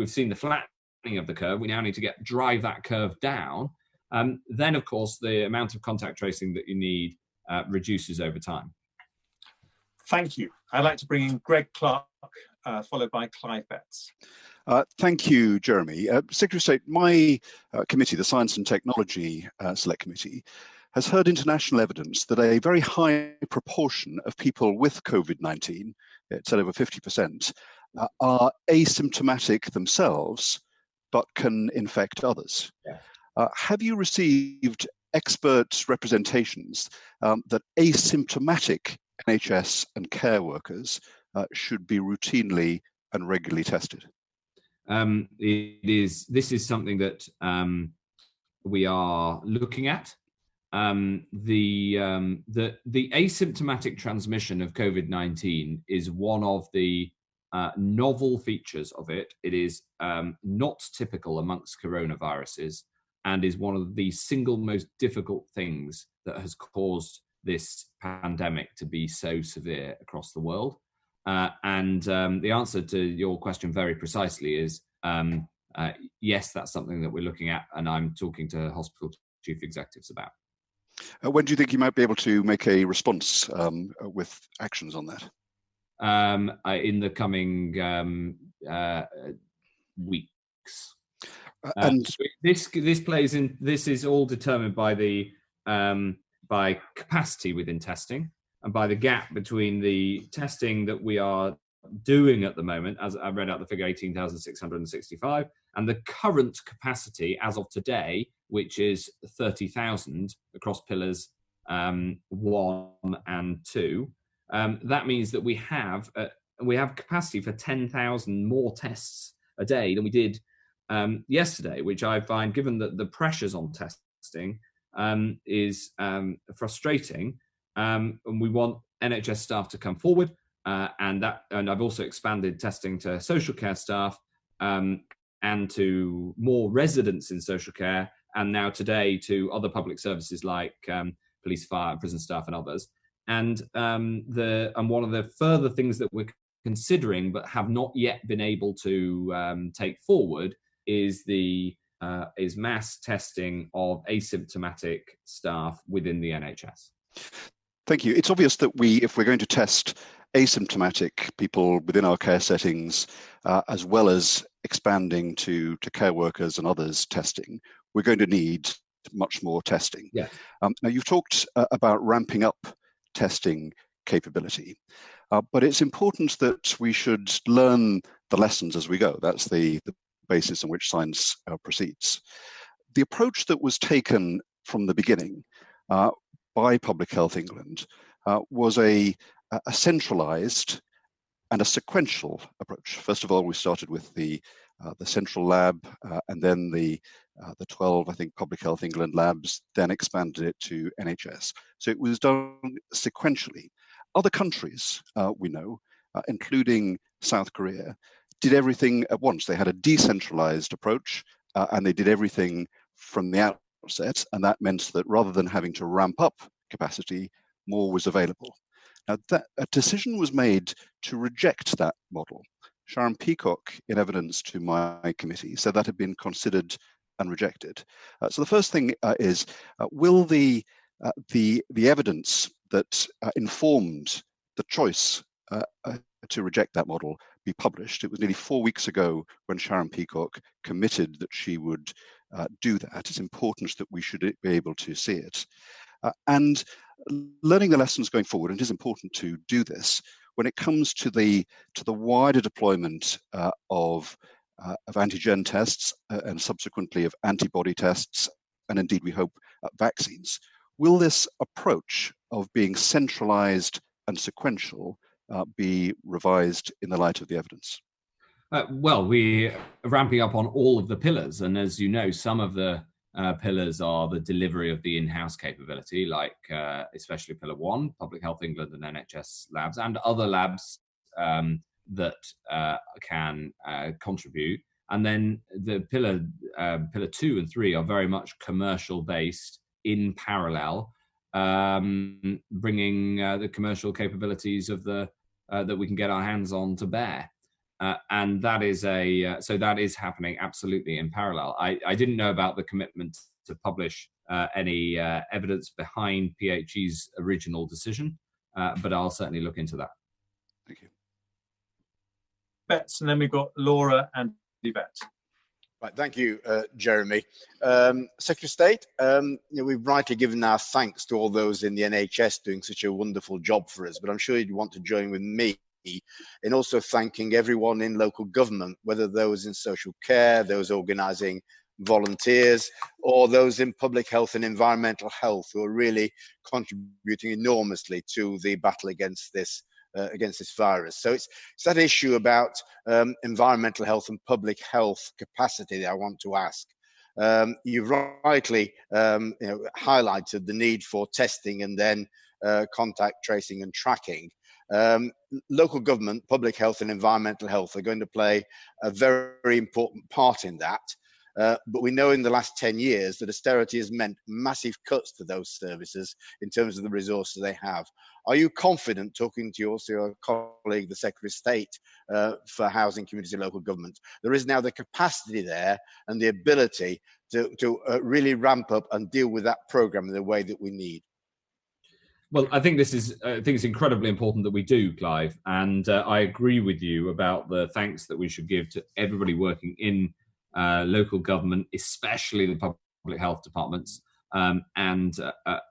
seen the flattening of the curve, we now need to drive that curve down. Then, of course, the amount of contact tracing that you need reduces over time. Thank you. I'd like to bring in Greg Clark, followed by Clive Betts. Thank you, Jeremy. Secretary of State, my committee, the Science and Technology Select Committee, has heard international evidence that a very high proportion of people with COVID-19, it's at over 50%, are asymptomatic themselves, but can infect others. Yeah. Have you received expert representations that asymptomatic NHS and care workers should be routinely and regularly tested? This is something that we are looking at. The asymptomatic transmission of COVID-19 is one of the novel features of it. It is not typical amongst coronaviruses and is one of the single most difficult things that has caused this pandemic to be so severe across the world. And the answer to your question very precisely is yes, that's something that we're looking at, and I'm talking to hospital chief executives about. When do you think you might be able to make a response with actions on that? In the coming weeks. And this plays in. This is all determined by the by capacity within testing and by the gap between the testing that we are doing at the moment, as I read out the figure 18,665, and the current capacity as of today, which is 30,000 across pillars 1 and 2. That means that we have capacity for 10,000 more tests a day than we did yesterday, which I find, given that the pressures on testing, is frustrating. And we want NHS staff to come forward, and I've also expanded testing to social care staff and to more residents in social care, and now today to other public services like police, fire, prison staff, and others. And one of the further things that we're considering but have not yet been able to take forward is mass testing of asymptomatic staff within the NHS. Thank you. It's obvious that if we're going to test asymptomatic people within our care settings, as well as expanding to care workers and others testing, we're going to need much more testing. Yeah. Now, you've talked about ramping up testing capability, but it's important that we should learn the lessons as we go. That's the basis on which science proceeds. The approach that was taken from the beginning by Public Health England was a centralized and a sequential approach. First of all, we started with the central lab, and then the 12, I think, Public Health England labs, then expanded it to NHS. So it was done sequentially. Other countries, we know, including South Korea, did everything at once. They had a decentralized approach, and they did everything from the outset, and that meant that rather than having to ramp up capacity, more was available. Now, a decision was made to reject that model. Sharon Peacock, in evidence to my committee, said that had been considered and rejected. So the first thing is, will the evidence that informed the choice to reject that model be published? It was nearly 4 weeks ago when Sharon Peacock committed that she would do that. It's important that we should be able to see it. And learning the lessons going forward, and it is important to do this, when it comes to the wider deployment of antigen tests and subsequently of antibody tests, and indeed we hope vaccines, will this approach of being centralized and sequential be revised in the light of the evidence? Well, we are ramping up on all of the pillars. And as you know, some of the pillars are the delivery of the in-house capability, like especially Pillar 1, Public Health England and NHS labs, and other labs that can contribute. And then the pillar 2 and 3 are very much commercial based in parallel, bringing the commercial capabilities of the that we can get our hands on to bear. And that is so that is happening absolutely in parallel. I didn't know about the commitment to publish any evidence behind PHE's original decision, but I'll certainly look into that. Thank you. Bets, and then we've got Laura and Yvette. Right, thank you, Jeremy. Secretary of State, we've rightly given our thanks to all those in the NHS doing such a wonderful job for us, but I'm sure you'd want to join with me in also thanking everyone in local government, whether those in social care, those organising volunteers, or those in public health and environmental health, who are really contributing enormously to the battle against this virus. So it's that issue about environmental health and public health capacity that I want to ask. You've rightly highlighted the need for testing and then contact tracing and tracking. Local government, public health and environmental health are going to play a very important part in that. But we know in the last 10 years that austerity has meant massive cuts to those services in terms of the resources they have. Are you confident, talking to your colleague, the Secretary of State for Housing, Community and Local Government, there is now the capacity there and the ability to really ramp up and deal with that programme in the way that we need? Well, I think it's incredibly important that we do, Clive, and I agree with you about the thanks that we should give to everybody working in local government, especially the public health departments, and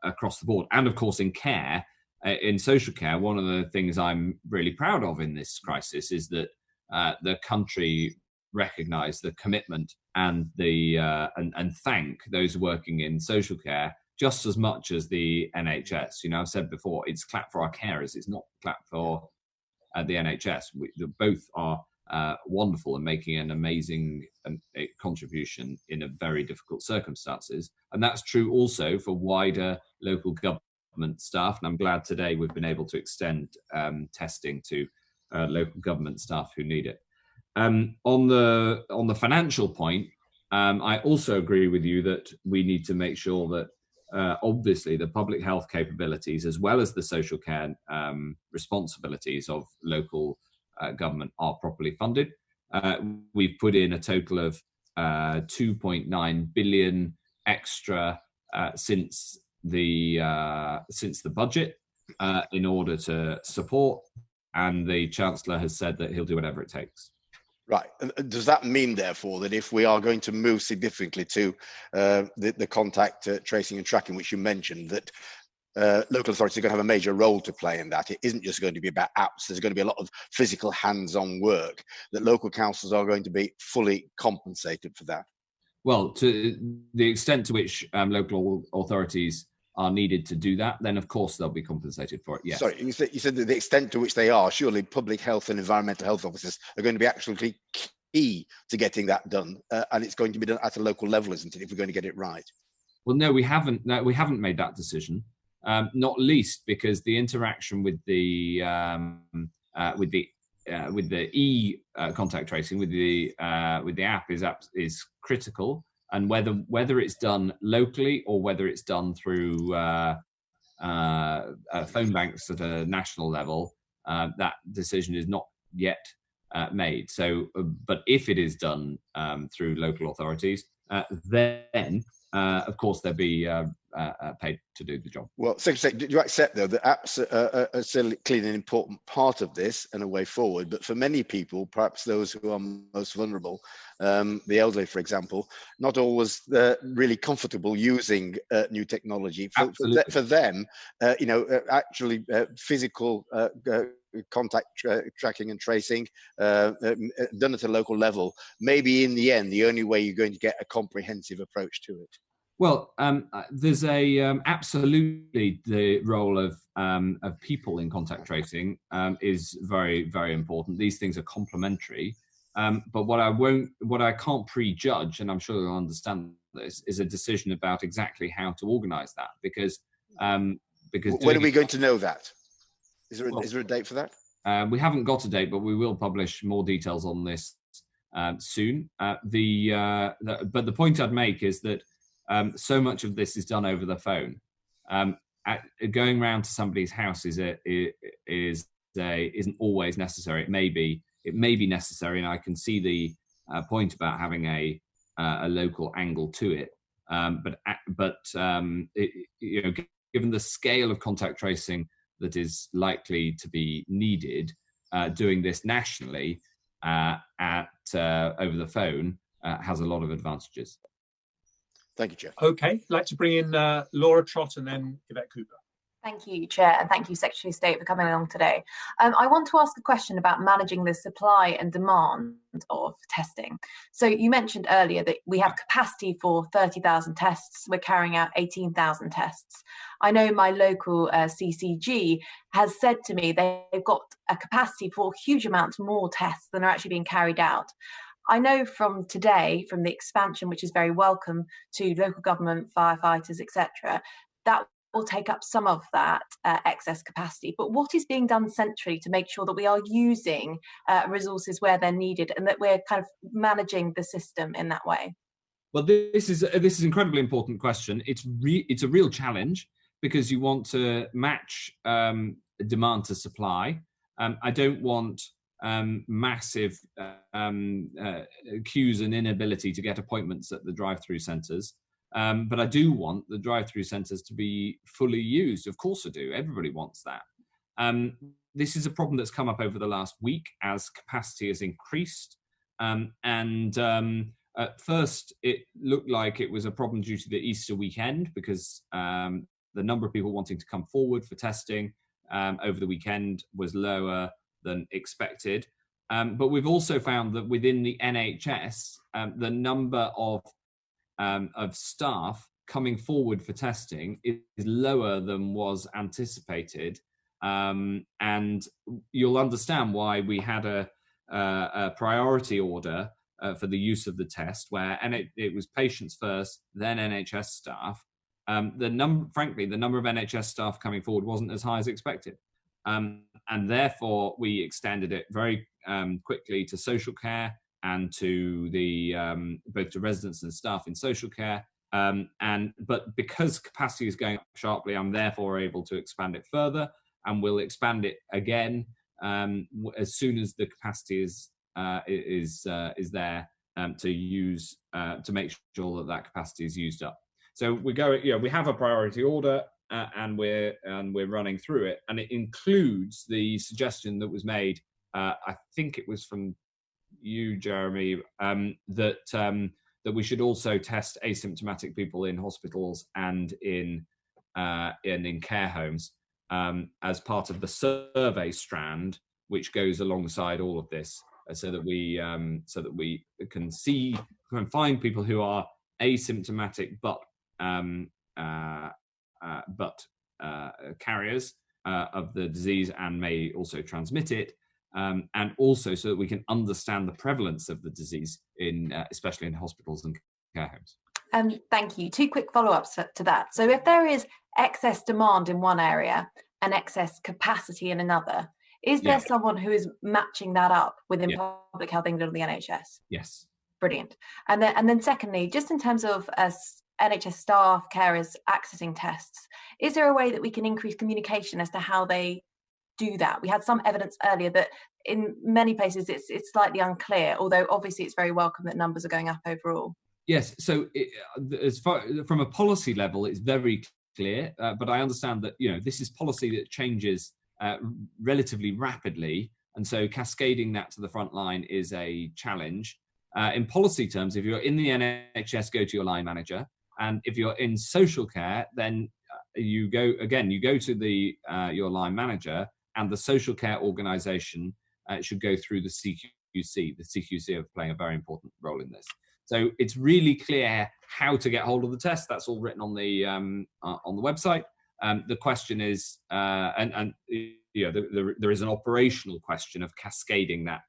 across the board, and of course in care, in social care. One of the things I'm really proud of in this crisis is that the country recognise the commitment and and thank those working in social care just as much as the NHS. You know, I've said before, it's clap for our carers, it's not clap for the NHS. Both are wonderful and making an amazing contribution in a very difficult circumstances. And that's true also for wider local government staff. And I'm glad today we've been able to extend testing to local government staff who need it. On the financial point, I also agree with you that we need to make sure that obviously the public health capabilities as well as the social care responsibilities of local government are properly funded. We've put in a total of 2.9 billion extra since the budget in order to support, and the Chancellor has said that he'll do whatever it takes. Right. And does that mean, therefore, that if we are going to move significantly to the contact tracing and tracking, which you mentioned, that local authorities are going to have a major role to play in that? It isn't just going to be about apps. There's going to be a lot of physical hands-on work, that local councils are going to be fully compensated for that. Well, to the extent to which local authorities are needed to do that, then of course they'll be compensated for it, yes. Sorry, you said that the extent to which they are, surely public health and environmental health officers are going to be absolutely key to getting that done, and it's going to be done at a local level, isn't it, if we're going to get it right? Well, no, we haven't made that decision, not least because the interaction with the contact tracing, with the app is critical. And whether it's done locally or whether it's done through phone banks at a national level, that decision is not yet made. So, but if it is done through local authorities, then of course they'll be paid to do the job. Well, Secretary, do you accept, though, that apps are still clearly an important part of this and a way forward? But for many people, perhaps those who are most vulnerable, the elderly, for example, not always really comfortable using new technology. For them, actually physical contact tracking and tracing done at a local level, maybe in the end, the only way you're going to get a comprehensive approach to it. Well, there's absolutely the role of people in contact tracing is very, very important. These things are complementary, But what I can't prejudge, and I'm sure you'll understand this, is a decision about exactly how to organise that. Because when are we going to know that? Is there a date for that? We haven't got a date, but we will publish more details on this soon. But the point I'd make is that so much of this is done over the phone. Going round to somebody's house isn't always necessary. It may be necessary, and I can see the point about having a local angle to it. Given the scale of contact tracing that is likely to be needed, doing this nationally over the phone has a lot of advantages. Thank you, Chair. Okay, I'd like to bring in Laura Trott and then Yvette Cooper. Thank you, Chair, and thank you, Secretary of State, for coming along today. I want to ask a question about managing the supply and demand of testing. So you mentioned earlier that we have capacity for 30,000 tests. We're carrying out 18,000 tests. I know my local CCG has said to me they've got a capacity for huge amounts more tests than are actually being carried out. I know from today, from the expansion, which is very welcome to local government, firefighters, etc., that will take up some of that excess capacity. But what is being done centrally to make sure that we are using resources where they're needed and that we're kind of managing the system in that way? Well, this is an incredibly important question. It's a real challenge because you want to match demand to supply. I don't want massive queues and inability to get appointments at the drive-through centres. But I do want the drive-through centres to be fully used. Of course I do. Everybody wants that. This is a problem that's come up over the last week as capacity has increased. At first, it looked like it was a problem due to the Easter weekend because the number of people wanting to come forward for testing over the weekend was lower than expected. But we've also found that within the NHS, the number of staff coming forward for testing is lower than was anticipated. And you'll understand why we had a priority order for the use of the test, where it was patients first, then NHS staff. Frankly, the number of NHS staff coming forward wasn't as high as expected. And therefore, we extended it very quickly to social care and to both to residents and staff in social care. But because capacity is going up sharply, I'm therefore able to expand it further, and we'll expand it again as soon as the capacity is there to use to make sure that capacity is used up. So we have a priority order. And we're running through it, and it includes the suggestion that was made. I think it was from you, Jeremy, that we should also test asymptomatic people in hospitals and in care homes as part of the survey strand, which goes alongside all of this, so that we can find people who are asymptomatic but carriers of the disease and may also transmit it, and also so that we can understand the prevalence of the disease especially in hospitals and care homes. Thank you. 2 quick follow-ups to that. So if there is excess demand in one area and excess capacity in another, is there someone who is matching that up within Public Health England or the NHS? Yes. Brilliant. And then secondly, just in terms of NHS staff, carers accessing tests, is there a way that we can increase communication as to how they do that? We had some evidence earlier that in many places it's slightly unclear, although obviously it's very welcome that numbers are going up overall. Yes, so as far from a policy level, it's very clear, but I understand that this is policy that changes relatively rapidly, and so cascading that to the front line is a challenge. In policy terms, if you're in the NHS, go to your line manager. And if you're in social care, then you go to your line manager, and the social care organisation should go through the CQC. The CQC are playing a very important role in this. So it's really clear how to get hold of the test. That's all written on the website. The question is, there is an operational question of cascading that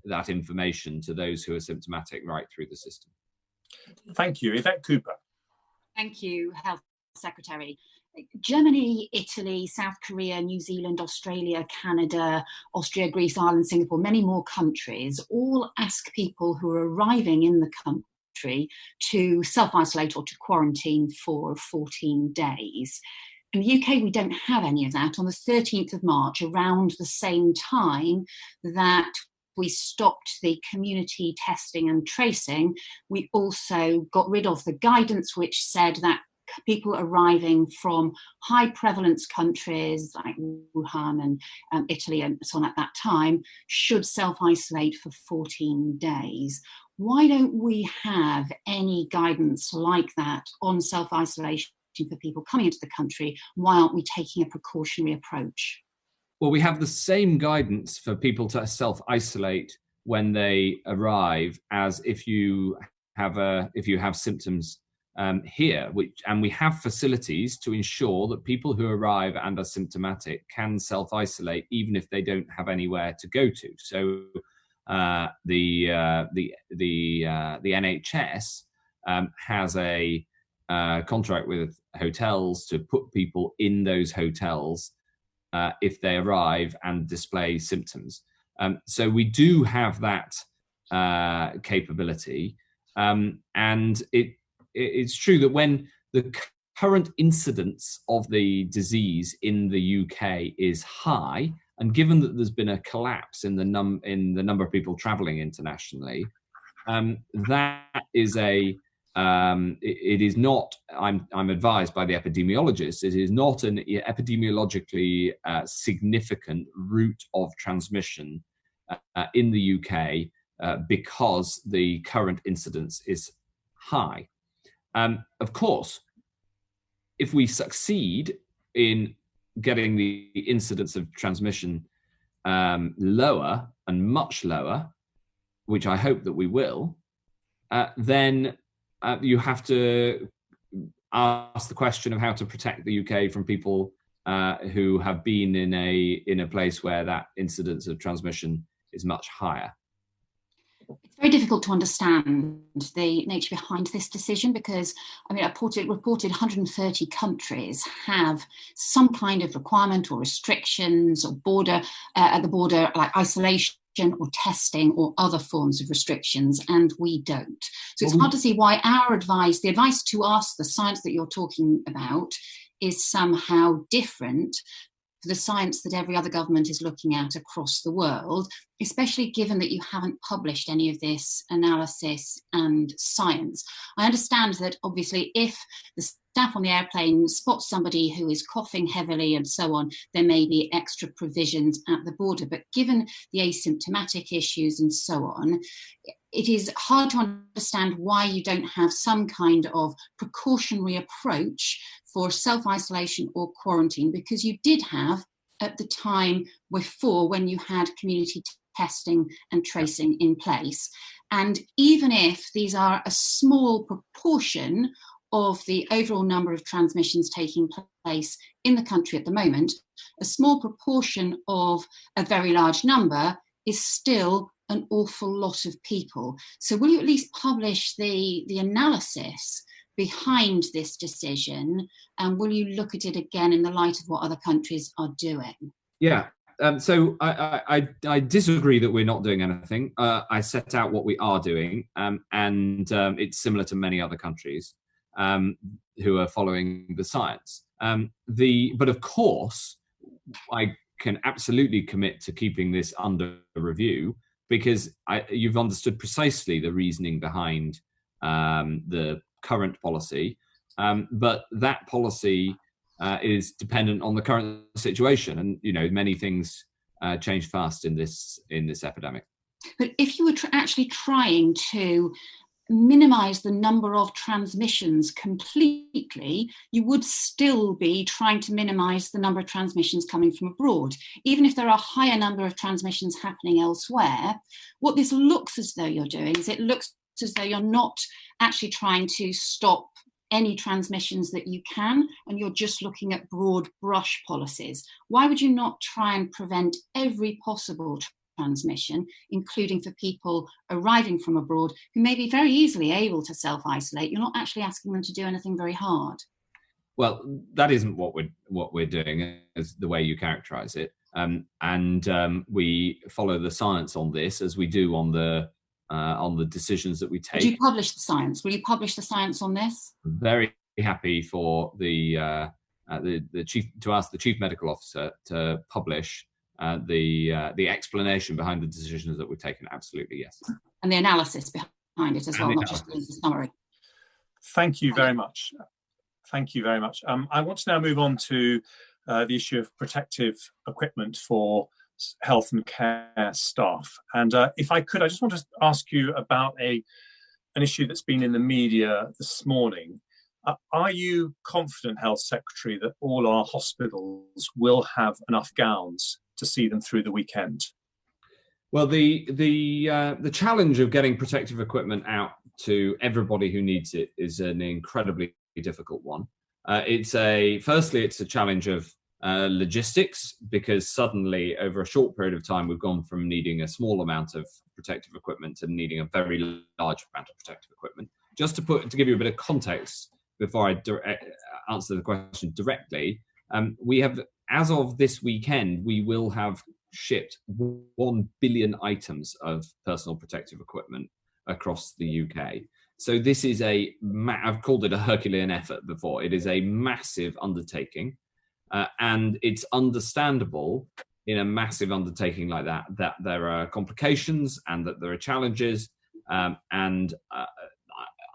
that information to those who are symptomatic right through the system. Thank you. Yvette Cooper. Thank you, Health Secretary. Germany, Italy, South Korea, New Zealand, Australia, Canada, Austria, Greece, Ireland, Singapore, many more countries all ask people who are arriving in the country to self-isolate or to quarantine for 14 days. In the UK, we don't have any of that. On the 13th of March, around the same time that we stopped the community testing and tracing, we also got rid of the guidance which said that people arriving from high prevalence countries like Wuhan and Italy and so on at that time should self-isolate for 14 days. Why don't we have any guidance like that on self-isolation for people coming into the country? Why aren't we taking a precautionary approach? Well, we have the same guidance for people to self-isolate when they arrive as if you have symptoms here, and we have facilities to ensure that people who arrive and are symptomatic can self-isolate even if they don't have anywhere to go to. So the NHS has a contract with hotels to put people in those hotels if they arrive and display symptoms. So we do have that capability, and it's true that when the current incidence of the disease in the UK is high, and given that there's been a collapse in the number of people travelling internationally, that is it is not. I'm advised by the epidemiologists. It is not an epidemiologically significant route of transmission in the UK because the current incidence is high. Of course, if we succeed in getting the incidence of transmission lower and much lower, which I hope that we will, then you have to ask the question of how to protect the UK from people who have been in a place where that incidence of transmission is much higher. It's very difficult to understand the nature behind this decision because, I mean, reported 130 countries have some kind of requirement or restrictions or at the border, like isolation or testing or other forms of restrictions, and we don't. So it's hard to see why the advice to us, the science that you're talking about, is somehow different the science that every other government is looking at across the world, especially given that you haven't published any of this analysis and science. I understand that obviously if the staff on the airplane spots somebody who is coughing heavily and so on, there may be extra provisions at the border. But given the asymptomatic issues and so on, it is hard to understand why you don't have some kind of precautionary approach for self-isolation or quarantine, because you did have at the time before when you had community testing and tracing in place. And even if these are a small proportion of the overall number of transmissions taking place in the country at the moment, a small proportion of a very large number is still an awful lot of people. So will you at least publish the analysis behind this decision, and will you look at it again in the light of what other countries are doing? Yeah. So I disagree that we're not doing anything. I set out what we are doing, and it's similar to many other countries who are following the science. But of course, I can absolutely commit to keeping this under review because you've understood precisely the reasoning behind the current policy, but that policy is dependent on the current situation, and many things change fast in this epidemic. But if you were actually trying to minimize the number of transmissions completely, you would still be trying to minimize the number of transmissions coming from abroad. Even if there are a higher number of transmissions happening elsewhere, what this looks as though you're doing is it looks as though you're not actually trying to stop any transmissions that you can, and you're just looking at broad brush policies. Why would you not try and prevent every possible transmission, including for people arriving from abroad who may be very easily able to self-isolate. You're not actually asking them to do anything very hard. Well, that isn't what we're doing, as the way you characterise it, and we follow the science on this, as we do on the decisions that we take. Would you publish the science? Will you publish the science on this? Very happy for the chief to ask the chief medical officer to publish the explanation behind the decisions that we've taken. Absolutely, yes. And the analysis behind it as well, not just the summary. Thank you very much. Thank you very much. I want to now move on to the issue of protective equipment for health and care staff. And if I could, I just want to ask you about an issue that's been in the media this morning. Are you confident, Health Secretary, that all our hospitals will have enough gowns to see them through the weekend? Well, the challenge of getting protective equipment out to everybody who needs it is an incredibly difficult one. Firstly, it's a challenge of logistics, because suddenly over a short period of time we've gone from needing a small amount of protective equipment to needing a very large amount of protective equipment. Just to give you a bit of context before I answer the question directly, we have, as of this weekend, we will have shipped 1 billion items of personal protective equipment across the UK. So this is I've called it a Herculean effort before. It is a massive undertaking, and it's understandable in a massive undertaking like that there are complications and that there are challenges, and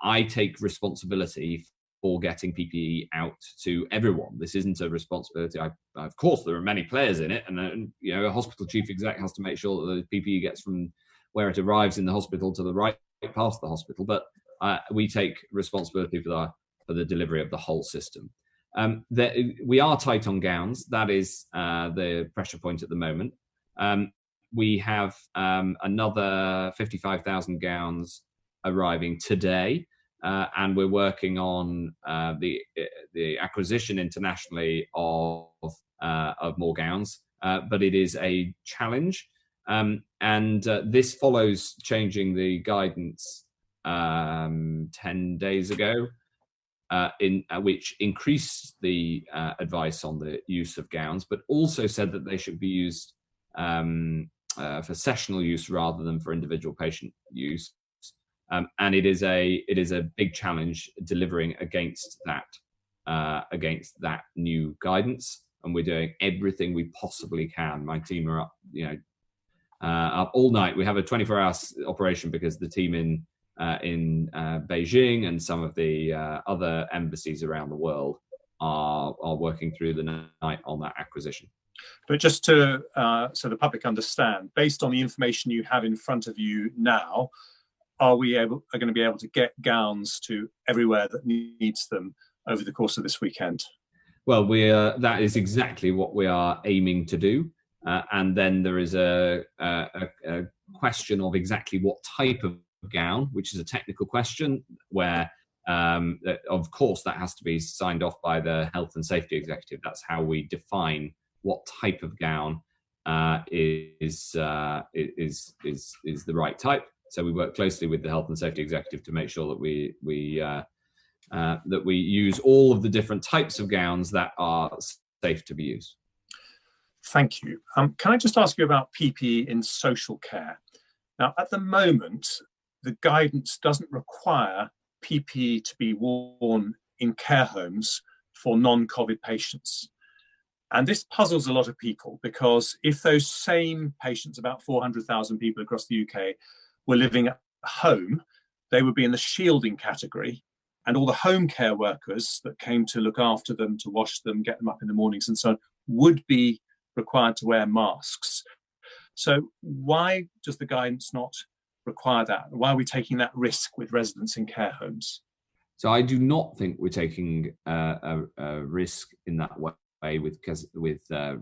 I take responsibility for getting PPE out to everyone. This isn't a responsibility. Of course, there are many players in it, and a hospital chief exec has to make sure that the PPE gets from where it arrives in the hospital to the right part of the hospital. But we take responsibility for the delivery of the whole system. We are tight on gowns. That is the pressure point at the moment. We have another 55,000 gowns arriving today, and we're working on the acquisition internationally of more gowns. But it is a challenge, and this follows changing the guidance 10 days ago, which increased the advice on the use of gowns, but also said that they should be used for sessional use rather than for individual patient use. And it is a big challenge delivering against that new guidance, and we're doing everything we possibly can. My team are up, up all night. We have a 24-hour operation because the team in Beijing and some of the other embassies around the world are working through the night on that acquisition. But just to so the public understand, based on the information you have in front of you now, are going to be able to get gowns to everywhere that needs them over the course of this weekend? Well, that is exactly what we are aiming to do, and then there is a question of exactly what type of gown, which is a technical question where of course that has to be signed off by the health and safety executive. That's how we define what type of gown is the right type. So we work closely with the health and safety executive to make sure that we use all of the different types of gowns that are safe to be used. Thank you. Can I just ask you about PPE in social care? Now, at the moment, the guidance doesn't require PPE to be worn in care homes for non-COVID patients. And this puzzles a lot of people, because if those same patients, about 400,000 people across the UK, were living at home, they would be in the shielding category, and all the home care workers that came to look after them, to wash them, get them up in the mornings and so on, would be required to wear masks. So why does the guidance not require that? Why are we taking that risk with residents in care homes? So I do not think we're taking a risk in that way with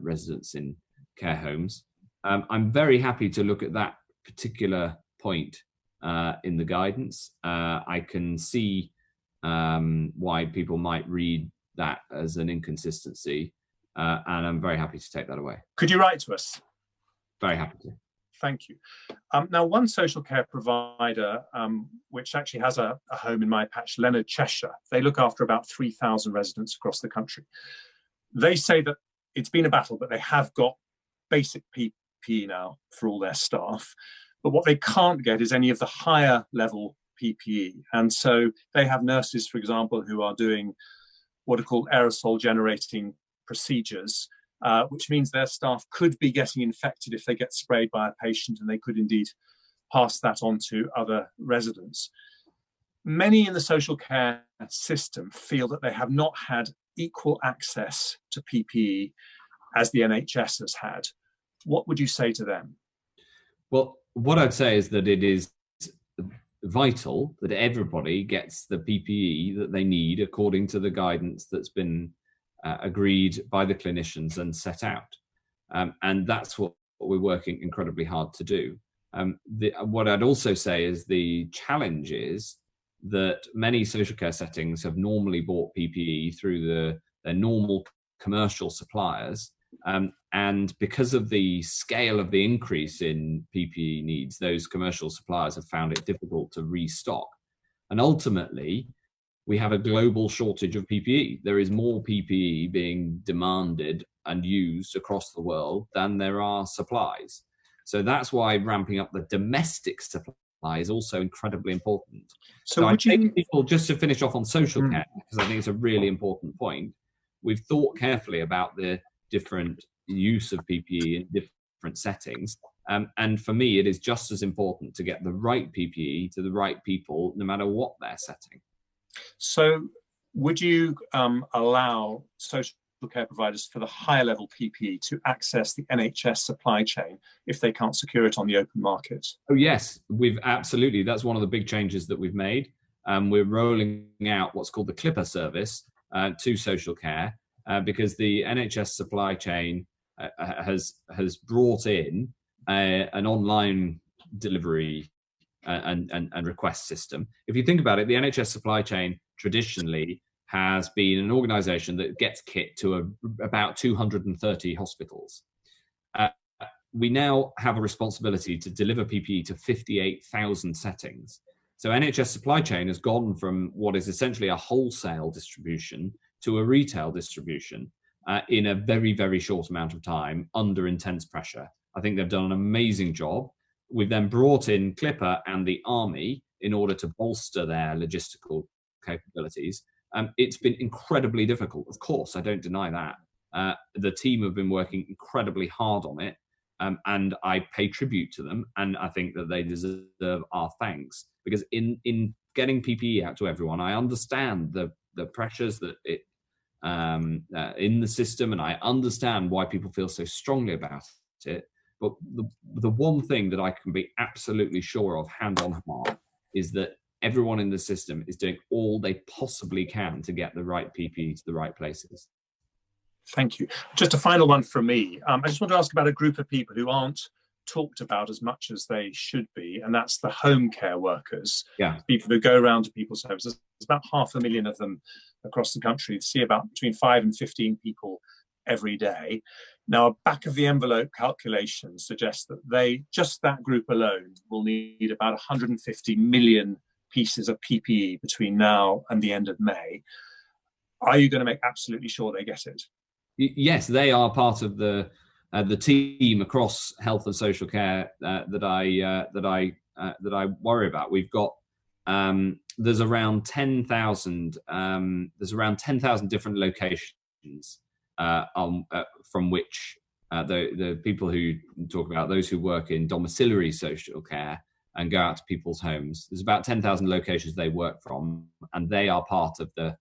residents in care homes. I'm very happy to look at that particular point in the guidance. I can see why people might read that as an inconsistency, and I'm very happy to take that away. Could you write to us? Very happy to. Thank you. Now, one social care provider, which actually has a home in my patch, Leonard Cheshire, they look after about 3,000 residents across the country. They say that it's been a battle, but they have got basic PPE now for all their staff. But what they can't get is any of the higher level PPE. And so they have nurses, for example, who are doing what are called aerosol generating procedures, which means their staff could be getting infected if they get sprayed by a patient, and they could indeed pass that on to other residents. Many in the social care system feel that they have not had equal access to PPE as the NHS has had. What would you say to them? Well, what I'd say is that it is vital that everybody gets the PPE that they need according to the guidance that's been agreed by the clinicians and set out. And that's what we're working incredibly hard to do. What I'd also say is the challenge is that many social care settings have normally bought PPE through their normal commercial suppliers. And because of the scale of the increase in PPE needs, those commercial suppliers have found it difficult to restock. And ultimately, we have a global shortage of PPE. There is more PPE being demanded and used across the world than there are supplies. So that's why ramping up the domestic supply is also incredibly important. So I think people, just to finish off on social care, because I think it's a really important point, we've thought carefully about the different use of PPE in different settings. And for me, it is just as important to get the right PPE to the right people, no matter what their setting. So would you allow social care providers for the higher level PPE to access the NHS supply chain if they can't secure it on the open market? Oh, yes, we've absolutely. That's one of the big changes that we've made. We're rolling out what's called the Clipper service to social care because the NHS supply chain has brought in an online delivery and request system. If you think about it, the NHS supply chain traditionally has been an organisation that gets kit to about 230 hospitals. We now have a responsibility to deliver PPE to 58,000 settings. So NHS supply chain has gone from what is essentially a wholesale distribution to a retail distribution in a very, very short amount of time under intense pressure. I think they've done an amazing job. We've then brought in Clipper and the Army in order to bolster their logistical capabilities. It's been incredibly difficult, of course, I don't deny that. The team have been working incredibly hard on it, and I pay tribute to them, and I think that they deserve our thanks, because in getting PPE out to everyone, I understand the pressures that it in the system, and I understand why people feel so strongly about it. But the one thing that I can be absolutely sure of, hand on heart, is that everyone in the system is doing all they possibly can to get the right PPE to the right places. Thank you. Just a final one from me. I just want to ask about a group of people who aren't talked about as much as they should be, and that's the home care workers. Yeah. People who go around to people's homes. There's about 500,000 of them across the country. See about between 5 and 15 people every day. Now, a back of the envelope calculation suggests that that group alone will need about 150 million pieces of PPE between now and the end of May. Are you going to make absolutely sure they get it? Yes, they are part of the team across health and social care that I worry about. We've got there's around 10,000 different locations from which the people who talk about those who work in domiciliary social care and go out to people's homes. There's about 10,000 locations they work from, and they are part of the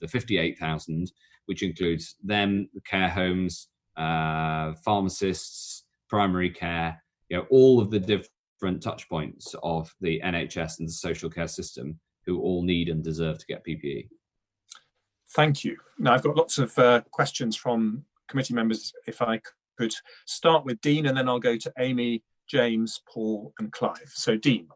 58,000, which includes them, the care homes, pharmacists, primary care, all of the different touch points of the NHS and the social care system, who all need and deserve to get PPE. Thank you. Now, I've got lots of questions from committee members. If I could start with Dean, and then I'll go to Amy, James, Paul and Clive. So Dean.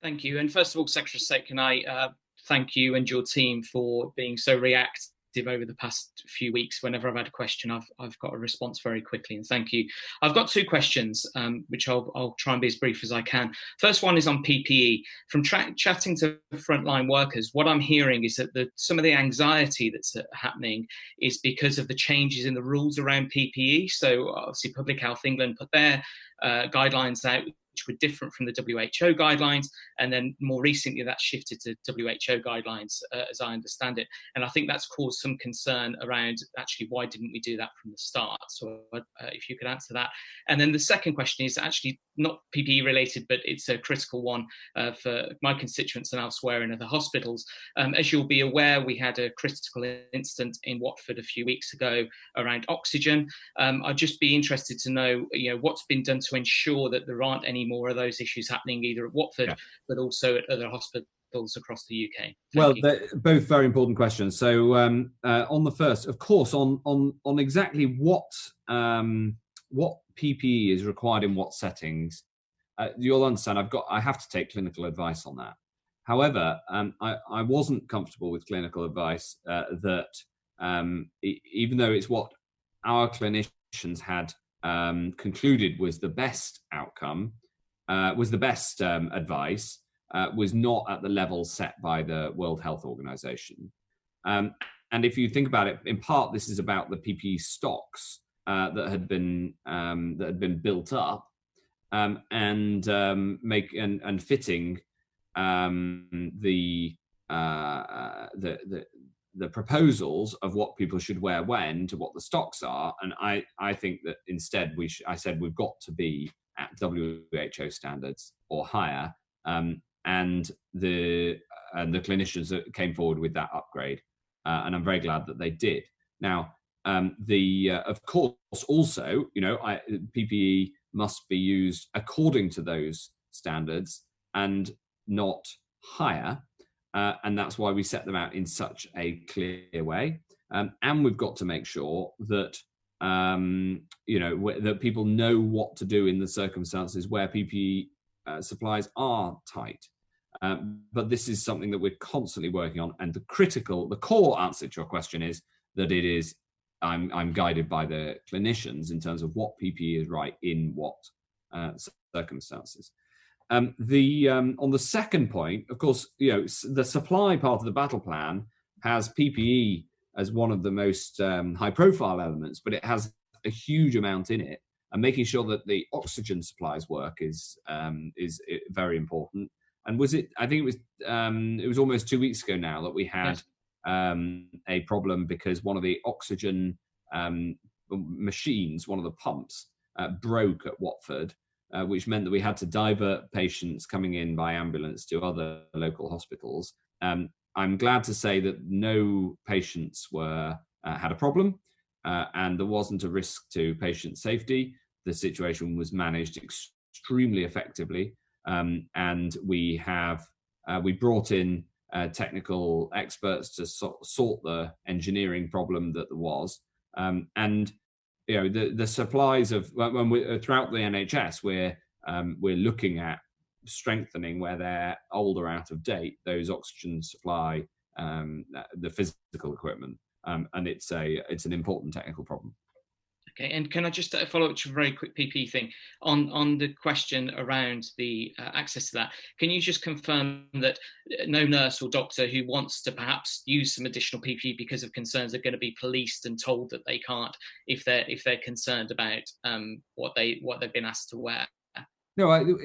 Thank you. And first of all, Secretary of State, can I thank you and your team for being so reactive over the past few weeks. Whenever I've had a question, I've got a response very quickly, and thank you. I've got two questions, which I'll try and be as brief as I can. First one is on PPE. From chatting to frontline workers, what I'm hearing is that some of the anxiety that's happening is because of the changes in the rules around PPE. So obviously Public Health England put their guidelines out, which were different from the WHO guidelines, and then more recently that shifted to WHO guidelines, as I understand it. And I think that's caused some concern around actually why didn't we do that from the start? So if you could answer that. And then the second question is actually not PPE related, but it's a critical one for my constituents and elsewhere in other hospitals. As you'll be aware, we had a critical incident in Watford a few weeks ago around oxygen. I'd just be interested to know, what's been done to ensure that there aren't any more of those issues happening either at Watford, but also at other hospitals across the UK. They're both very important questions. So on the first, of course, on exactly what PPE is required in what settings, you'll understand I have to take clinical advice on that. However, I wasn't comfortable with clinical advice that even though it's what our clinicians had concluded was the best outcome, was the best advice, was not at the level set by the World Health Organization. And if you think about it, in part, this is about the PPE stocks that had been built up and fitting the proposals of what people should wear when to what the stocks are. And I think that instead I said we've got to be at WHO standards or higher. And the clinicians that came forward with that upgrade, and I'm very glad that they did. Now, of course, also, PPE must be used according to those standards and not higher, and that's why we set them out in such a clear way. And we've got to make sure that that people know what to do in the circumstances where PPE supplies are tight. But this is something that we're constantly working on. And the core answer to your question is that it is, I'm guided by the clinicians in terms of what PPE is right in what circumstances. On the second point, of course, the supply part of the battle plan has PPE as one of the most high-profile elements, but it has a huge amount in it. And making sure that the oxygen supplies work is very important. And I think it was almost 2 weeks ago now that we had a problem because one of the oxygen machines, one of the pumps, broke at Watford, which meant that we had to divert patients coming in by ambulance to other local hospitals. I'm glad to say that no patients had a problem, and there wasn't a risk to patient safety. The situation was managed extremely effectively, and we brought in technical experts to sort the engineering problem that there was. And the supplies of throughout the NHS, we're looking at strengthening where they're old or out of date those oxygen supply, the physical equipment, and it's an important technical problem. Okay, and can I just follow up to a very quick PP thing on the question around the access to that? Can you just confirm that no nurse or doctor who wants to perhaps use some additional PPE because of concerns are going to be policed and told that they can't if they're concerned about what they've been asked to wear? No,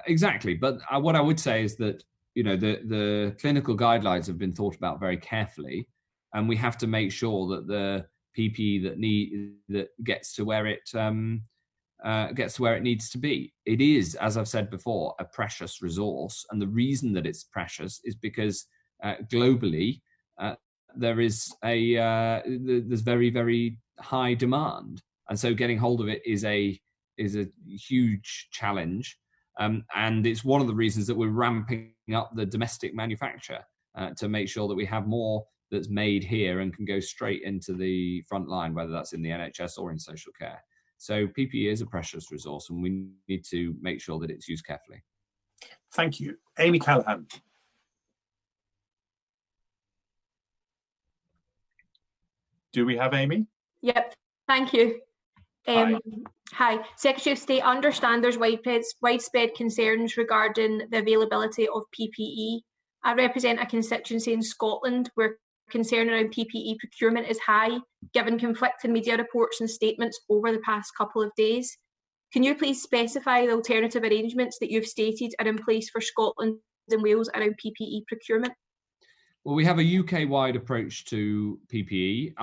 exactly. But what I would say is that the clinical guidelines have been thought about very carefully, and we have to make sure that the PPE that gets to where it needs to be. It is, as I've said before, a precious resource, and the reason that it's precious is because globally there's very, very high demand, and so getting hold of it is a huge challenge, and it's one of the reasons that we're ramping up the domestic manufacture to make sure that we have more that's made here and can go straight into the front line, whether that's in the NHS or in social care. So PPE is a precious resource, and we need to make sure that it's used carefully. Thank you. Amy Callaghan. Do we have Amy? Yep, thank you. Hi. Hi, Secretary of State. I understand there's widespread concerns regarding the availability of PPE. I represent a constituency in Scotland where concern around PPE procurement is high, given conflicting media reports and statements over the past couple of days. Can you please specify the alternative arrangements that you've stated are in place for Scotland and Wales around PPE procurement? Well, we have a UK-wide approach to PPE.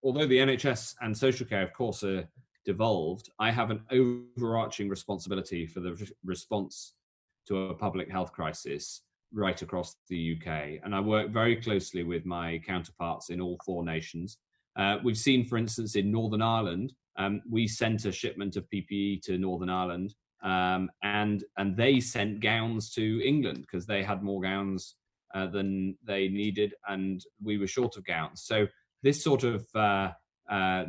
Although the NHS and social care, of course, are devolved, I have an overarching responsibility for the response to a public health crisis right across the UK. And I work very closely with my counterparts in all 4 nations. We've seen, for instance, in Northern Ireland, we sent a shipment of PPE to Northern Ireland, and they sent gowns to England because they had more gowns than they needed, and we were short of gowns. So this sort of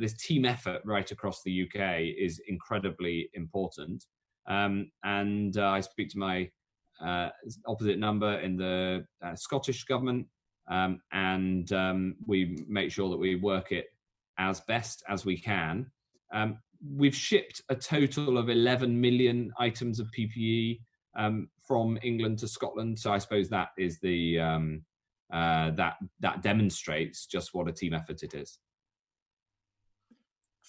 this team effort right across the UK is incredibly important. And I speak to my opposite number in the Scottish government, and we make sure that we work it as best as we can. We've shipped a total of 11 million items of PPE from England to Scotland. So I suppose that is the that demonstrates just what a team effort it is.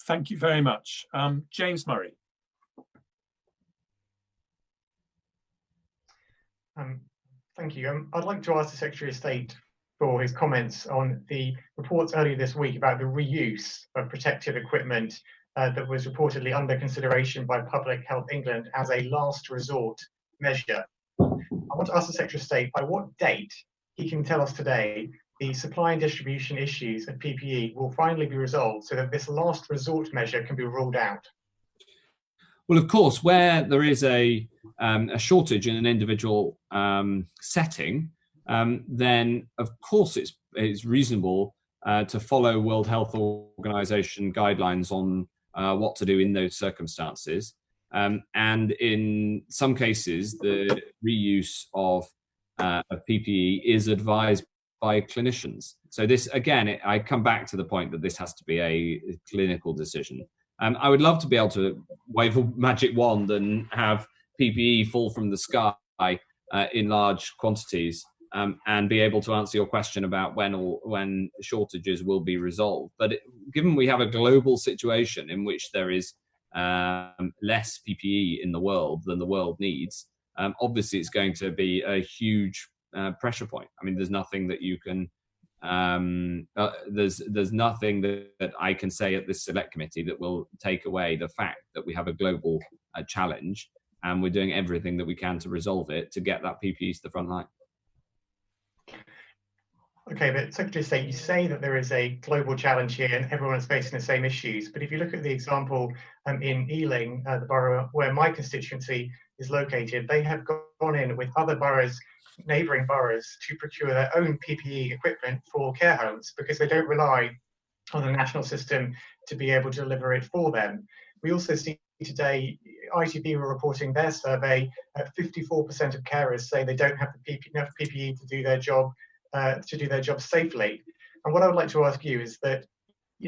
Thank you very much. James Murray. Thank you. I'd like to ask the Secretary of State for his comments on the reports earlier this week about the reuse of protective equipment that was reportedly under consideration by Public Health England as a last resort measure. I want to ask the Secretary of State by what date he can tell us today the supply and distribution issues of PPE will finally be resolved so that this last resort measure can be ruled out. Well, of course, where there is a shortage in an individual setting, then of course it's reasonable to follow World Health Organization guidelines on what to do in those circumstances. And in some cases, the reuse of PPE is advised by clinicians. So this, again, I come back to the point that this has to be a clinical decision. I would love to be able to wave a magic wand and have PPE fall from the sky in large quantities and be able to answer your question about when shortages will be resolved. But given we have a global situation in which there is less PPE in the world than the world needs, obviously it's going to be a huge pressure point. I mean, there's nothing that you can there's nothing that I can say at this select committee that will take away the fact that we have a global challenge, and we're doing everything that we can to resolve it to get that PPE to the front line. Okay, but Secretary of State, you say that there is a global challenge here and everyone is facing the same issues. But if you look at the example in Ealing, the borough where my constituency is located, they have gone in with other boroughs, neighbouring boroughs, to procure their own PPE equipment for care homes because they don't rely on the national system to be able to deliver it for them. We also see today, ITB were reporting their survey, 54% of carers say they don't have enough PPE to do their job safely. And what I would like to ask you is that,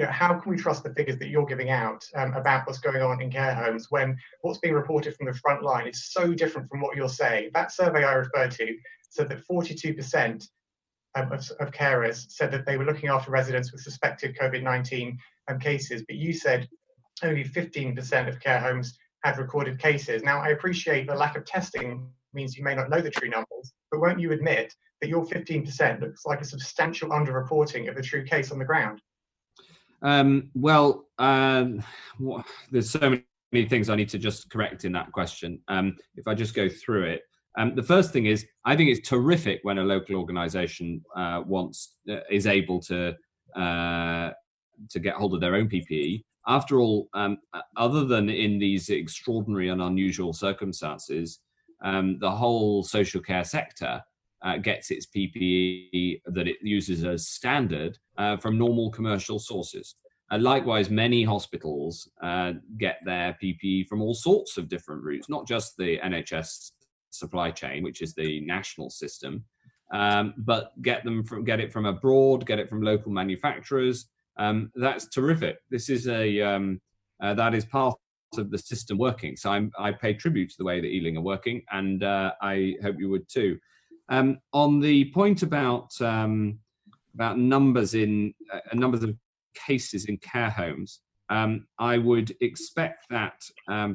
how can we trust the figures that you're giving out about what's going on in care homes when what's being reported from the front line is so different from what you're saying? That survey I referred to said that 42% of carers said that they were looking after residents with suspected COVID-19 cases, but you said only 15% of care homes had recorded cases. Now, I appreciate the lack of testing means you may not know the true numbers, but won't you admit that your 15% looks like a substantial underreporting of the true case on the ground? There's so many things I need to just correct in that question. If I just go through it, the first thing is I think it's terrific when a local organisation is able to get hold of their own PPE. After all, other than in these extraordinary and unusual circumstances, the whole social care sector gets its PPE that it uses as standard from normal commercial sources. Likewise, many hospitals get their PPE from all sorts of different routes, not just the NHS supply chain, which is the national system, but get it from abroad, get it from local manufacturers. That's terrific. This is that is part of the system working. So I pay tribute to the way that Ealing are working, and I hope you would too. On the point about numbers of cases in care homes, I would expect that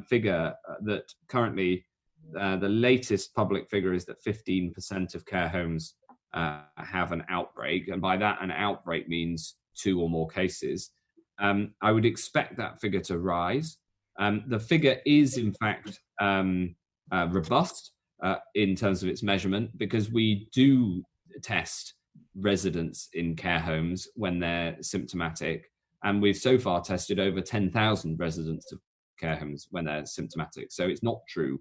figure that currently the latest public figure is that 15% of care homes have an outbreak, and by that an outbreak means 2 or more cases. I would expect that figure to rise. The figure is in fact robust in terms of its measurement, because we do test residents in care homes when they're symptomatic, and we've so far tested over 10,000 residents of care homes when they're symptomatic. So it's not true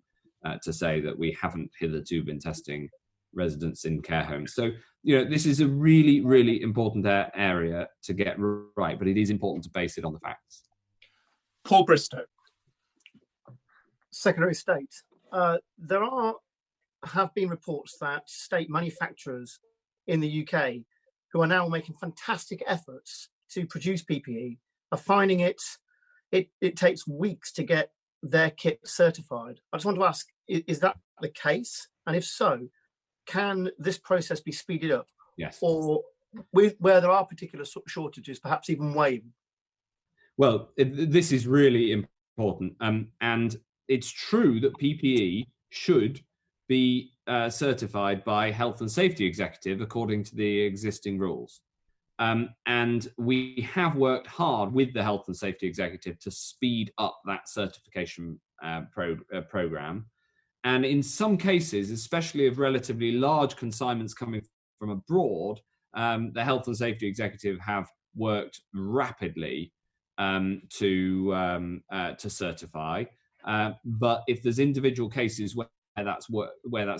to say that we haven't hitherto been testing residents in care homes. So, this is a really, really important area to get right, but it is important to base it on the facts. Paul Bristow. Secretary of State, there have been reports that state manufacturers in the UK who are now making fantastic efforts to produce PPE are finding it takes weeks to get their kit certified. I just want to ask, is that the case? And if so, can this process be speeded up? Yes. Or where there are particular shortages, perhaps even waived? Well, this is really important. And it's true that PPE should be certified by Health and Safety Executive according to the existing rules. And we have worked hard with the Health and Safety Executive to speed up that certification program. And in some cases, especially of relatively large consignments coming from abroad, the Health and Safety Executive have worked rapidly to certify. But if there's individual cases where that's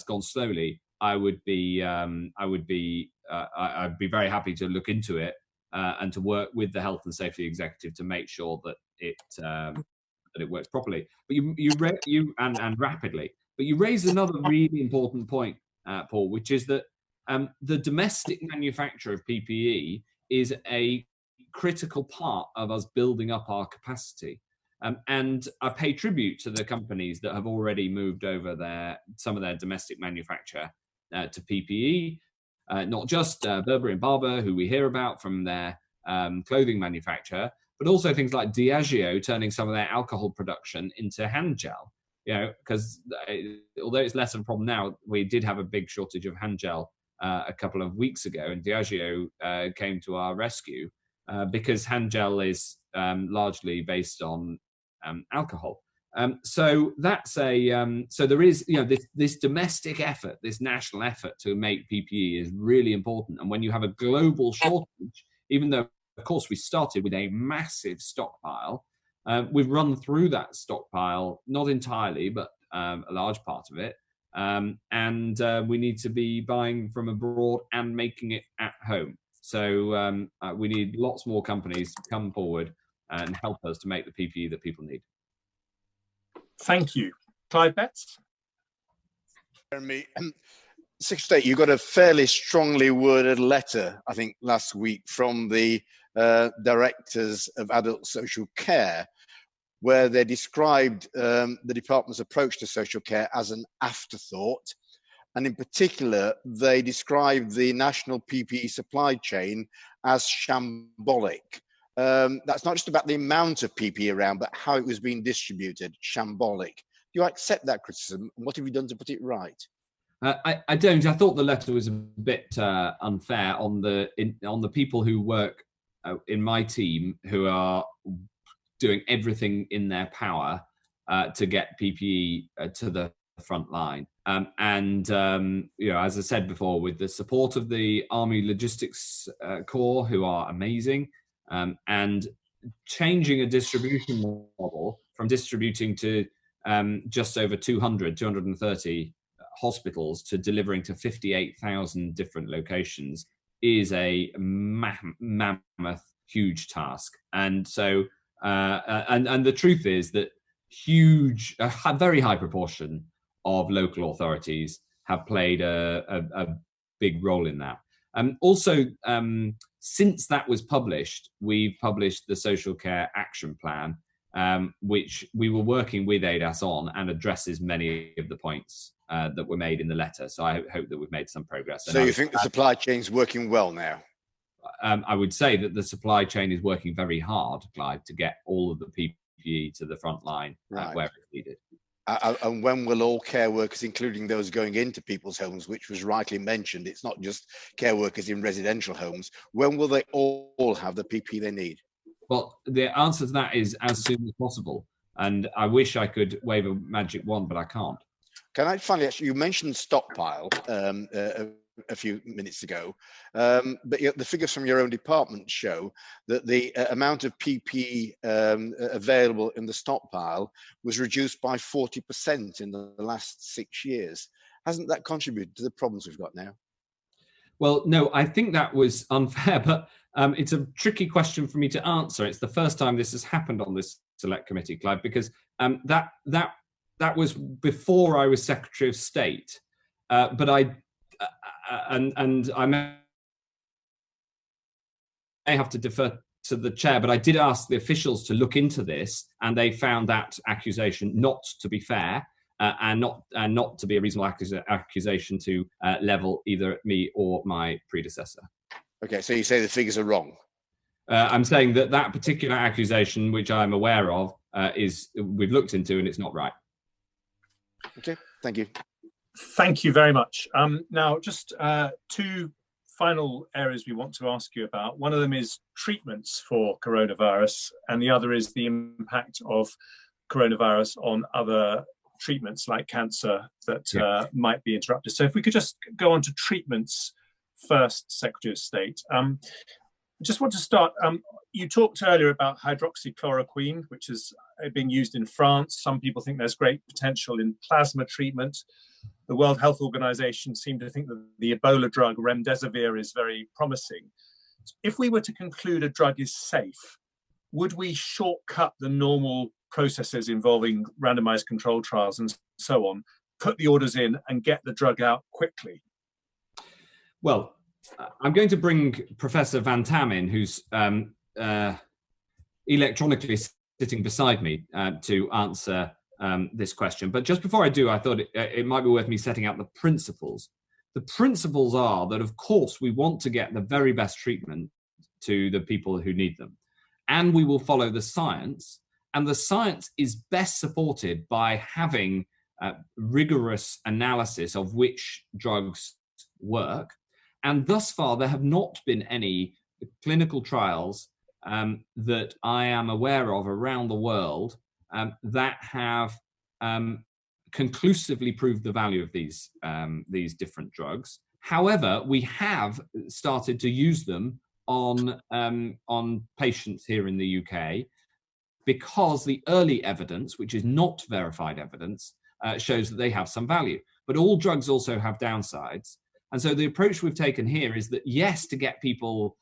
gone slowly, I'd be very happy to look into it and to work with the Health and Safety Executive to make sure that it works properly. But you and rapidly. But you raised another really important point, Paul, which is that the domestic manufacture of PPE is a critical part of us building up our capacity. And I pay tribute to the companies that have already moved over some of their domestic manufacture to PPE, not just Burberry and Barbour, who we hear about from their clothing manufacture, but also things like Diageo turning some of their alcohol production into hand gel. Because although it's less of a problem now, we did have a big shortage of hand gel a couple of weeks ago, and Diageo came to our rescue because hand gel is largely based on alcohol. So that's so there is this domestic effort, this national effort to make PPE is really important. And when you have a global shortage, even though of course we started with a massive stockpile, we've run through that stockpile, not entirely, but a large part of it. And we need to be buying from abroad and making it at home. So we need lots more companies to come forward and help us to make the PPE that people need. Thank you. Clive Betts. Jeremy, Secretary of State, you got a fairly strongly worded letter, I think, last week from the directors of adult social care, where they described the department's approach to social care as an afterthought. And in particular, they described the national PPE supply chain as shambolic. That's not just about the amount of PPE around, but how it was being distributed, shambolic. Do you accept that criticism? And what have you done to put it right? I don't. I thought the letter was a bit unfair on the people who work in my team, who are doing everything in their power to get PPE to the front line. As I said before, with the support of the Army Logistics Corps, who are amazing, and changing a distribution model from distributing to just over 230 hospitals to delivering to 58,000 different locations is a mammoth, huge task. And so, and the truth is that a very high proportion of local authorities have played a big role in that. Also, since that was published, we've published the Social Care Action Plan, which we were working with ADAS on and addresses many of the points that were made in the letter. So I hope that we've made some progress. So you think the supply chain is working well now? I would say that the supply chain is working very hard, Clive, to get all of the PPE to the front line where it's needed. And when will all care workers, including those going into people's homes, which was rightly mentioned, it's not just care workers in residential homes, when will they all have the PPE they need? Well, the answer to that is as soon as possible. And I wish I could wave a magic wand, but I can't. Can I finally ask you mentioned stockpile a few minutes ago, but the figures from your own department show that the amount of PPE available in the stockpile was reduced by 40% in the last 6 years. Hasn't that contributed to the problems we've got now? Well, no, I think that was unfair, but it's a tricky question for me to answer. It's the first time this has happened on this select committee, Clive, because that was before I was Secretary of State, but I may have to defer to the chair, but I did ask the officials to look into this, and they found that accusation not to be fair and not to be a reasonable accusation to level either me or my predecessor. Okay, so you say the figures are wrong? I'm saying that particular accusation, which I'm aware of, we've looked into and it's not right. Okay, thank you. Thank you very much. Now, just two final areas we want to ask you about. One of them is treatments for coronavirus, and the other is the impact of coronavirus on other treatments like cancer that might be interrupted. So if we could just go on to treatments first, Secretary of State. I just want to start, you talked earlier about hydroxychloroquine, which is being used in France. Some people think there's great potential in plasma treatment. The World Health Organization seemed to think that the Ebola drug remdesivir is very promising. If we were to conclude a drug is safe, would we shortcut the normal processes involving randomized control trials and so on, put the orders in and get the drug out quickly? Well, I'm going to bring Professor Van Tam in, who's electronically sitting beside me to answer this question. But just before I do, I thought it might be worth me setting out the principles. The principles are that, of course, we want to get the very best treatment to the people who need them. And we will follow the science. And the science is best supported by having rigorous analysis of which drugs work. And thus far, there have not been any clinical trials that I am aware of around the world that have conclusively proved the value of these different drugs. However, we have started to use them on patients here in the UK because the early evidence, which is not verified evidence, shows that they have some value. But all drugs also have downsides. And so the approach we've taken here is that, yes, to get people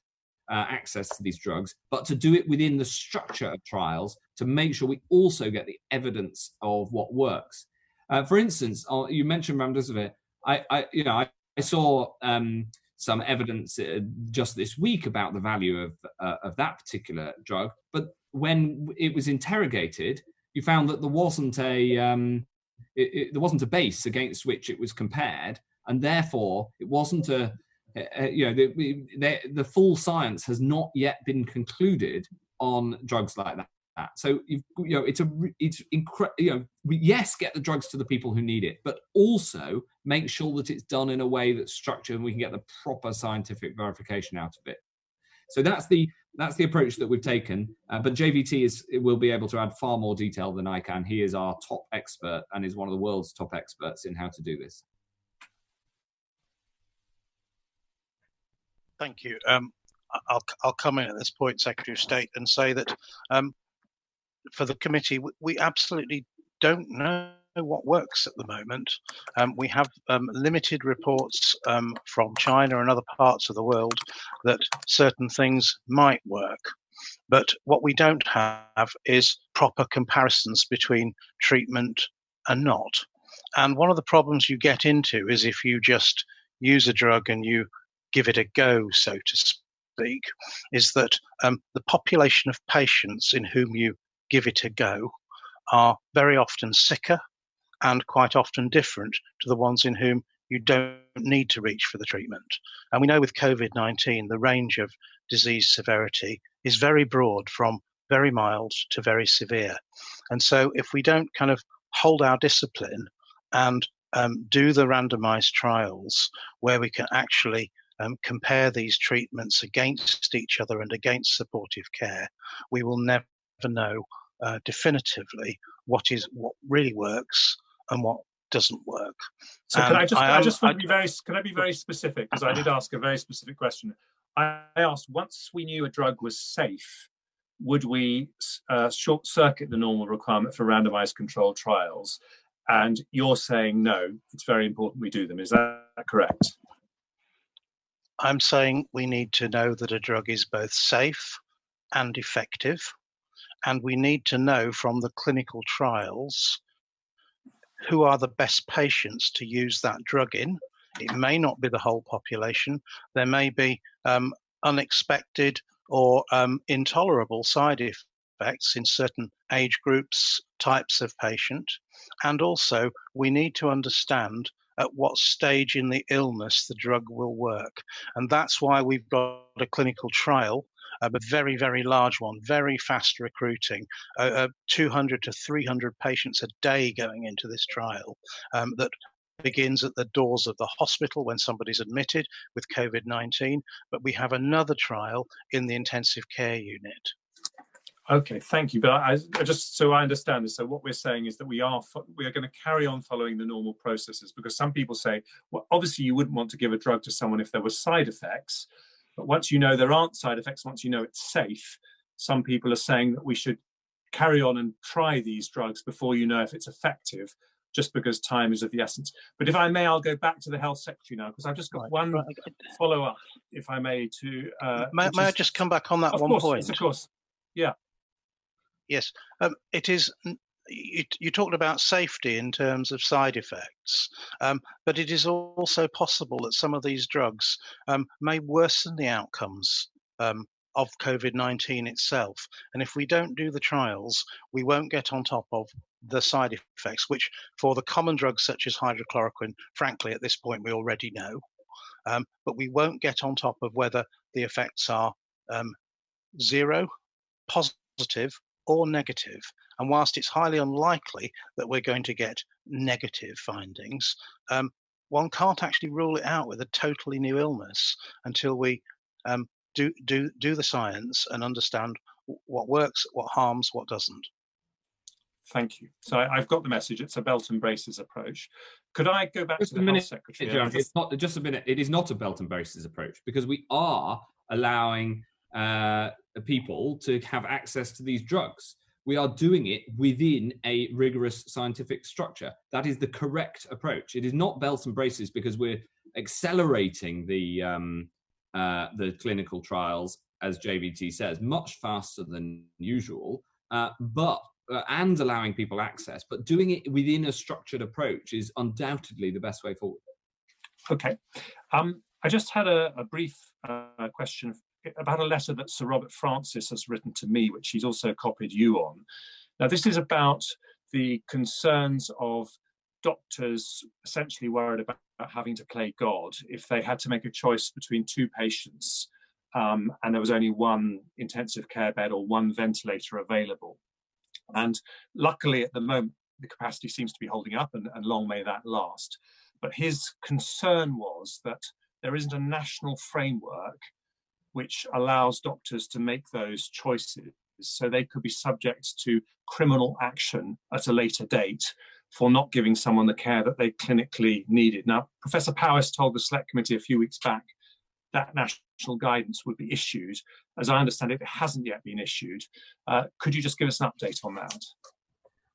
access to these drugs, but to do it within the structure of trials to make sure we also get the evidence of what works. For instance, you mentioned remdesivir. I saw some evidence just this week about the value of that particular drug, but when it was interrogated, you found that there wasn't a base against which it was compared. And therefore, it wasn't the full science has not yet been concluded on drugs like that. So yes, get the drugs to the people who need it, but also make sure that it's done in a way that's structured and we can get the proper scientific verification out of it. So that's the approach that we've taken. But JVT will be able to add far more detail than I can. He is our top expert and is one of the world's top experts in how to do this. Thank you. I'll come in at this point, Secretary of State, and say that for the committee, we absolutely don't know what works at the moment. We have limited reports from China and other parts of the world that certain things might work. But what we don't have is proper comparisons between treatment and not. And one of the problems you get into is if you just use a drug and you give it a go, so to speak, is that the population of patients in whom you give it a go are very often sicker and quite often different to the ones in whom you don't need to reach for the treatment. And we know with COVID-19, the range of disease severity is very broad, from very mild to very severe. And so if we don't kind of hold our discipline and do the randomized trials where we can actually compare these treatments against each other and against supportive care, we will never know definitively what really works and what doesn't work. So can I be very specific, because I did ask a very specific question. I asked, once we knew a drug was safe, would we short circuit the normal requirement for randomized controlled trials? And you're saying no, it's very important we do them. Is that correct? I'm saying we need to know that a drug is both safe and effective, and we need to know from the clinical trials who are the best patients to use that drug in. It may not be the whole population. There may be unexpected or intolerable side effects in certain age groups, types of patient. And also, we need to understand at what stage in the illness the drug will work. And that's why we've got a clinical trial, a very, very large one, very fast recruiting, 200 to 300 patients a day going into this trial, that begins at the doors of the hospital when somebody's admitted with COVID-19, but we have another trial in the intensive care unit. Okay, thank you. But I just so I understand this. So what we're saying is that we are going to carry on following the normal processes, because some people say, well, obviously you wouldn't want to give a drug to someone if there were side effects, but once you know there aren't side effects, once you know it's safe, some people are saying that we should carry on and try these drugs before you know if it's effective, just because time is of the essence. But if I may, I'll go back to the Health Secretary now, because I've just got one follow-up, if I may, to... May I just come back on that one point? Of course, yeah. Yes, it is. You talked about safety in terms of side effects, but it is also possible that some of these drugs may worsen the outcomes of COVID-19 itself. And if we don't do the trials, we won't get on top of the side effects, which for the common drugs such as hydrochloroquine, frankly, at this point, we already know. But we won't get on top of whether the effects are zero, positive, or negative. And whilst it's highly unlikely that we're going to get negative findings, one can't actually rule it out with a totally new illness until we do the science and understand what works, what harms, what doesn't. Thank you. So I've got the message. It's a belt and braces approach. Could I go back to the Health Secretary? Jeremy, it's not just a minute. It is not a belt and braces approach, because we are allowing people to have access to these drugs. We are doing it within a rigorous scientific structure. That is the correct approach. It is not belts and braces because we're accelerating the clinical trials, as JVT says, much faster than usual, and allowing people access. But doing it within a structured approach is undoubtedly the best way forward. Okay. I just had a brief question about a letter that Sir Robert Francis has written to me, which he's also copied you on. Now, this is about the concerns of doctors essentially worried about having to play God if they had to make a choice between two patients and there was only one intensive care bed or one ventilator available. And luckily, at the moment, the capacity seems to be holding up, and long may that last. But his concern was that there isn't a national framework which allows doctors to make those choices, so they could be subject to criminal action at a later date for not giving someone the care that they clinically needed. Now, Professor Powis told the Select Committee a few weeks back that national guidance would be issued. As I understand it, it hasn't yet been issued. Could you just give us an update on that?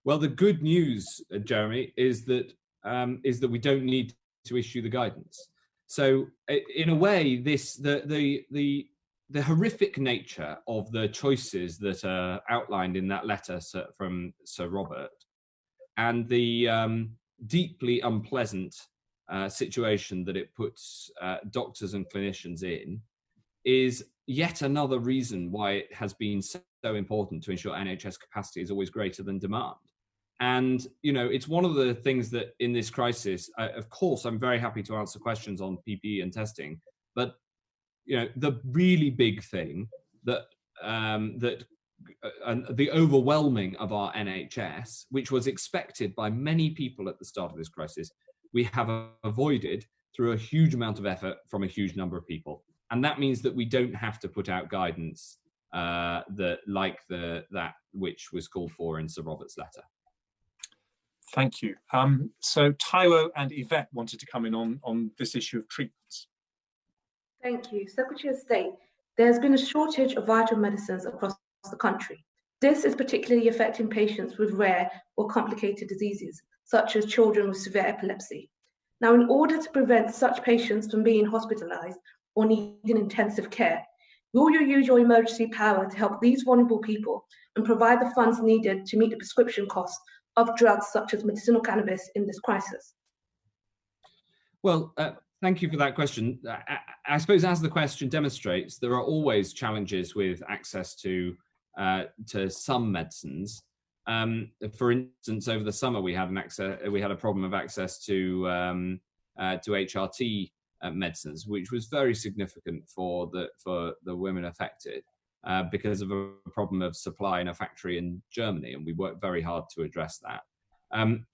Well, the good news, Jeremy, is that we don't need to issue the guidance. So, in a way, the horrific nature of the choices that are outlined in that letter from Sir Robert, and the deeply unpleasant situation that it puts doctors and clinicians in is yet another reason why it has been so important to ensure NHS capacity is always greater than demand. And, it's one of the things that in this crisis, of course, I'm very happy to answer questions on PPE and testing, but, the really big thing that the overwhelming of our NHS, which was expected by many people at the start of this crisis, we have avoided through a huge amount of effort from a huge number of people. And that means that we don't have to put out guidance that which was called for in Sir Robert's letter. Thank you. So Taiwo and Yvette wanted to come in on this issue of treatments. Thank you. Secretary of State, there's been a shortage of vital medicines across the country. This is particularly affecting patients with rare or complicated diseases, such as children with severe epilepsy. Now, in order to prevent such patients from being hospitalized or needing intensive care, will you use your emergency power to help these vulnerable people and provide the funds needed to meet the prescription costs of drugs such as medicinal cannabis in this crisis? Well, thank you for that question. I suppose, as the question demonstrates, there are always challenges with access to some medicines. For instance, over the summer we had a problem of access to HRT medicines, which was very significant for the women affected because of a problem of supply in a factory in Germany, and we worked very hard to address that.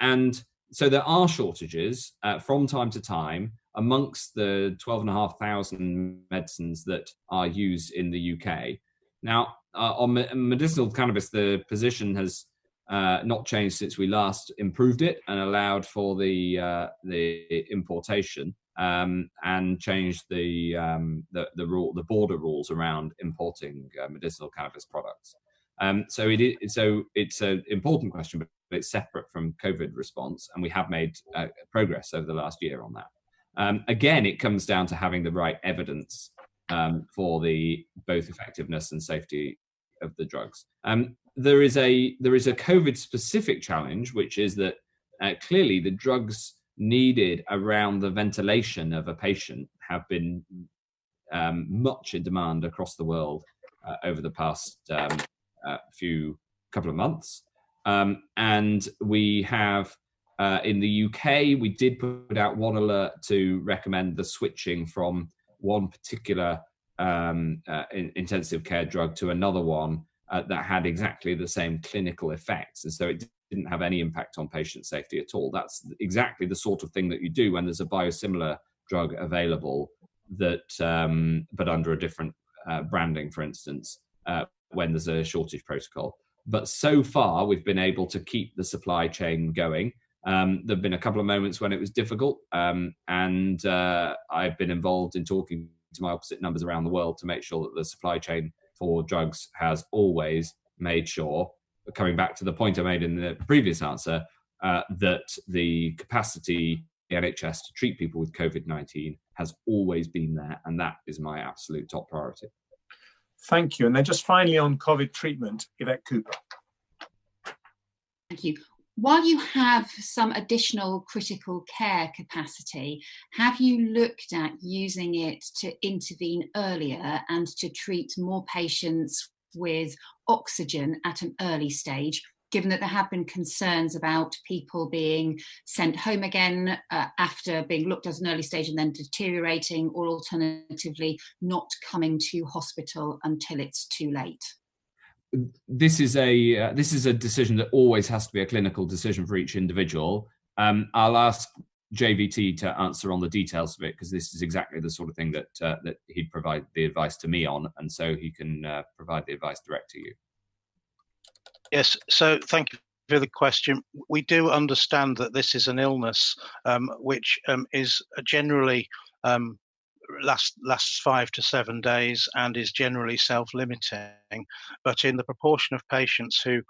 And so there are shortages from time to time amongst the 12,500 medicines that are used in the UK. Now, on medicinal cannabis, the position has not changed since we last improved it and allowed for the importation and changed the border rules around importing medicinal cannabis products. So it's an important question, but it's separate from COVID response, and we have made progress over the last year on that. Again, it comes down to having the right evidence for the both effectiveness and safety of the drugs. There is a COVID specific challenge, which is that clearly the drugs needed around the ventilation of a patient have been much in demand across the world over the past couple of months. And we have in the UK, we did put out one alert to recommend the switching from one particular intensive care drug to another one that had exactly the same clinical effects. And so it didn't have any impact on patient safety at all. That's exactly the sort of thing that you do when there's a biosimilar drug available that, but under a different branding, for instance, when there's a shortage protocol. But so far, we've been able to keep the supply chain going. There've been a couple of moments when it was difficult, and I've been involved in talking to my opposite numbers around the world to make sure that the supply chain for drugs has always made sure, coming back to the point I made in the previous answer, that the capacity the NHS to treat people with COVID-19 has always been there, and that is my absolute top priority. Thank you. And then just finally on COVID treatment, Yvette Cooper. Thank you. While you have some additional critical care capacity, have you looked at using it to intervene earlier and to treat more patients with oxygen at an early stage, given that there have been concerns about people being sent home again after being looked at an early stage and then deteriorating, or alternatively not coming to hospital until it's too late? This is a decision that always has to be a clinical decision for each individual. I'll ask JVT to answer on the details of it, because this is exactly the sort of thing that he'd provide the advice to me on, and so he can provide the advice direct to you. Yes, so thank you for the question. We do understand that this is an illness which is generally lasts 5 to 7 days and is generally self-limiting, but in the proportion of patients who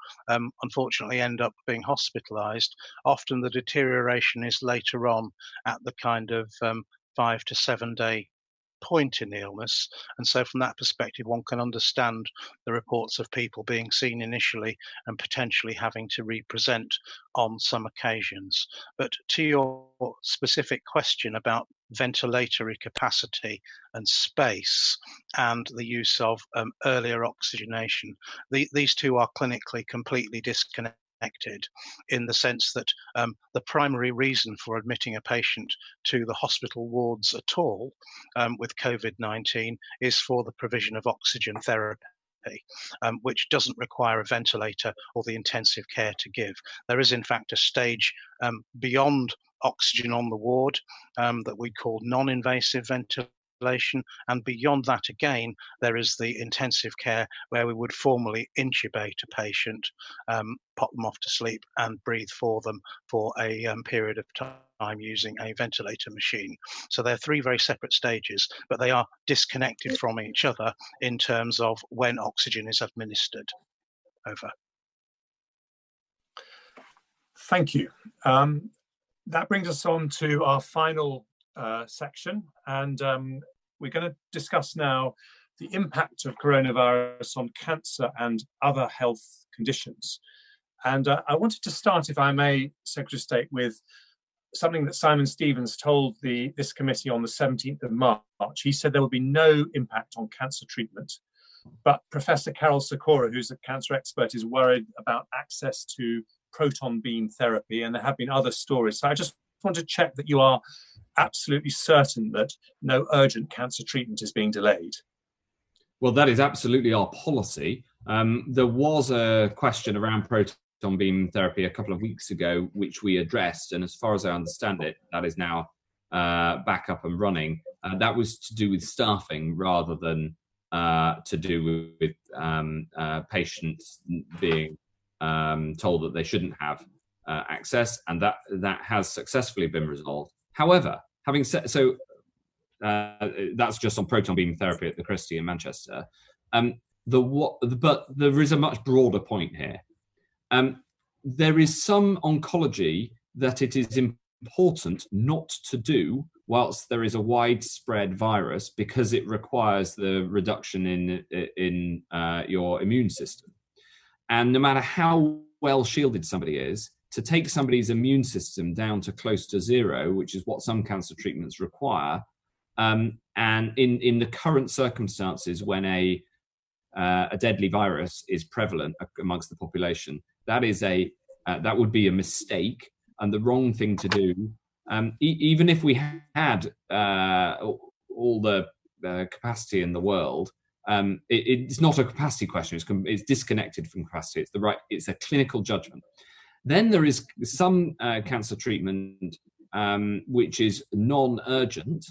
unfortunately end up being hospitalized, often the deterioration is later on at the kind of 5 to 7 day point in the illness. And so from that perspective, one can understand the reports of people being seen initially and potentially having to represent on some occasions. But to your specific question about ventilatory capacity and space and the use of earlier oxygenation, these two are clinically completely disconnected, in the sense that the primary reason for admitting a patient to the hospital wards at all with COVID-19 is for the provision of oxygen therapy, which doesn't require a ventilator or the intensive care to give. There is in fact a stage beyond oxygen on the ward that we call non-invasive ventilation. And beyond that, again, there is the intensive care where we would formally intubate a patient, pop them off to sleep and breathe for them for a period of time using a ventilator machine. So they're three very separate stages, but they are disconnected from each other in terms of when oxygen is administered. Over. Thank you. That brings us on to our final section, and we're going to discuss now the impact of coronavirus on cancer and other health conditions. And I wanted to start, if I may, Secretary of State, with something that Simon Stevens told this committee on the 17th of March. He said there would be no impact on cancer treatment, but Professor Carol Sikora, who's a cancer expert, is worried about access to proton beam therapy, and there have been other stories. So I just want to check that you are absolutely certain that no urgent cancer treatment is being delayed. Well, that is absolutely our policy. There was a question around proton beam therapy a couple of weeks ago, which we addressed, and as far as I understand it, that is now back up and running. That was to do with staffing rather than to do with patients being told that they shouldn't have access, and that has successfully been resolved. However, having said so, that's just on proton beam therapy at the Christie in Manchester. But there is a much broader point here. There is some oncology that it is important not to do whilst there is a widespread virus, because it requires the reduction in your immune system. And no matter how well shielded somebody is, to take somebody's immune system down to close to zero, which is what some cancer treatments require, and in the current circumstances when a deadly virus is prevalent amongst the population, that would be a mistake and the wrong thing to do. Even if we had all the capacity in the world, it's not a capacity question. It's disconnected from capacity. It's a clinical judgment. Then there is some cancer treatment which is non-urgent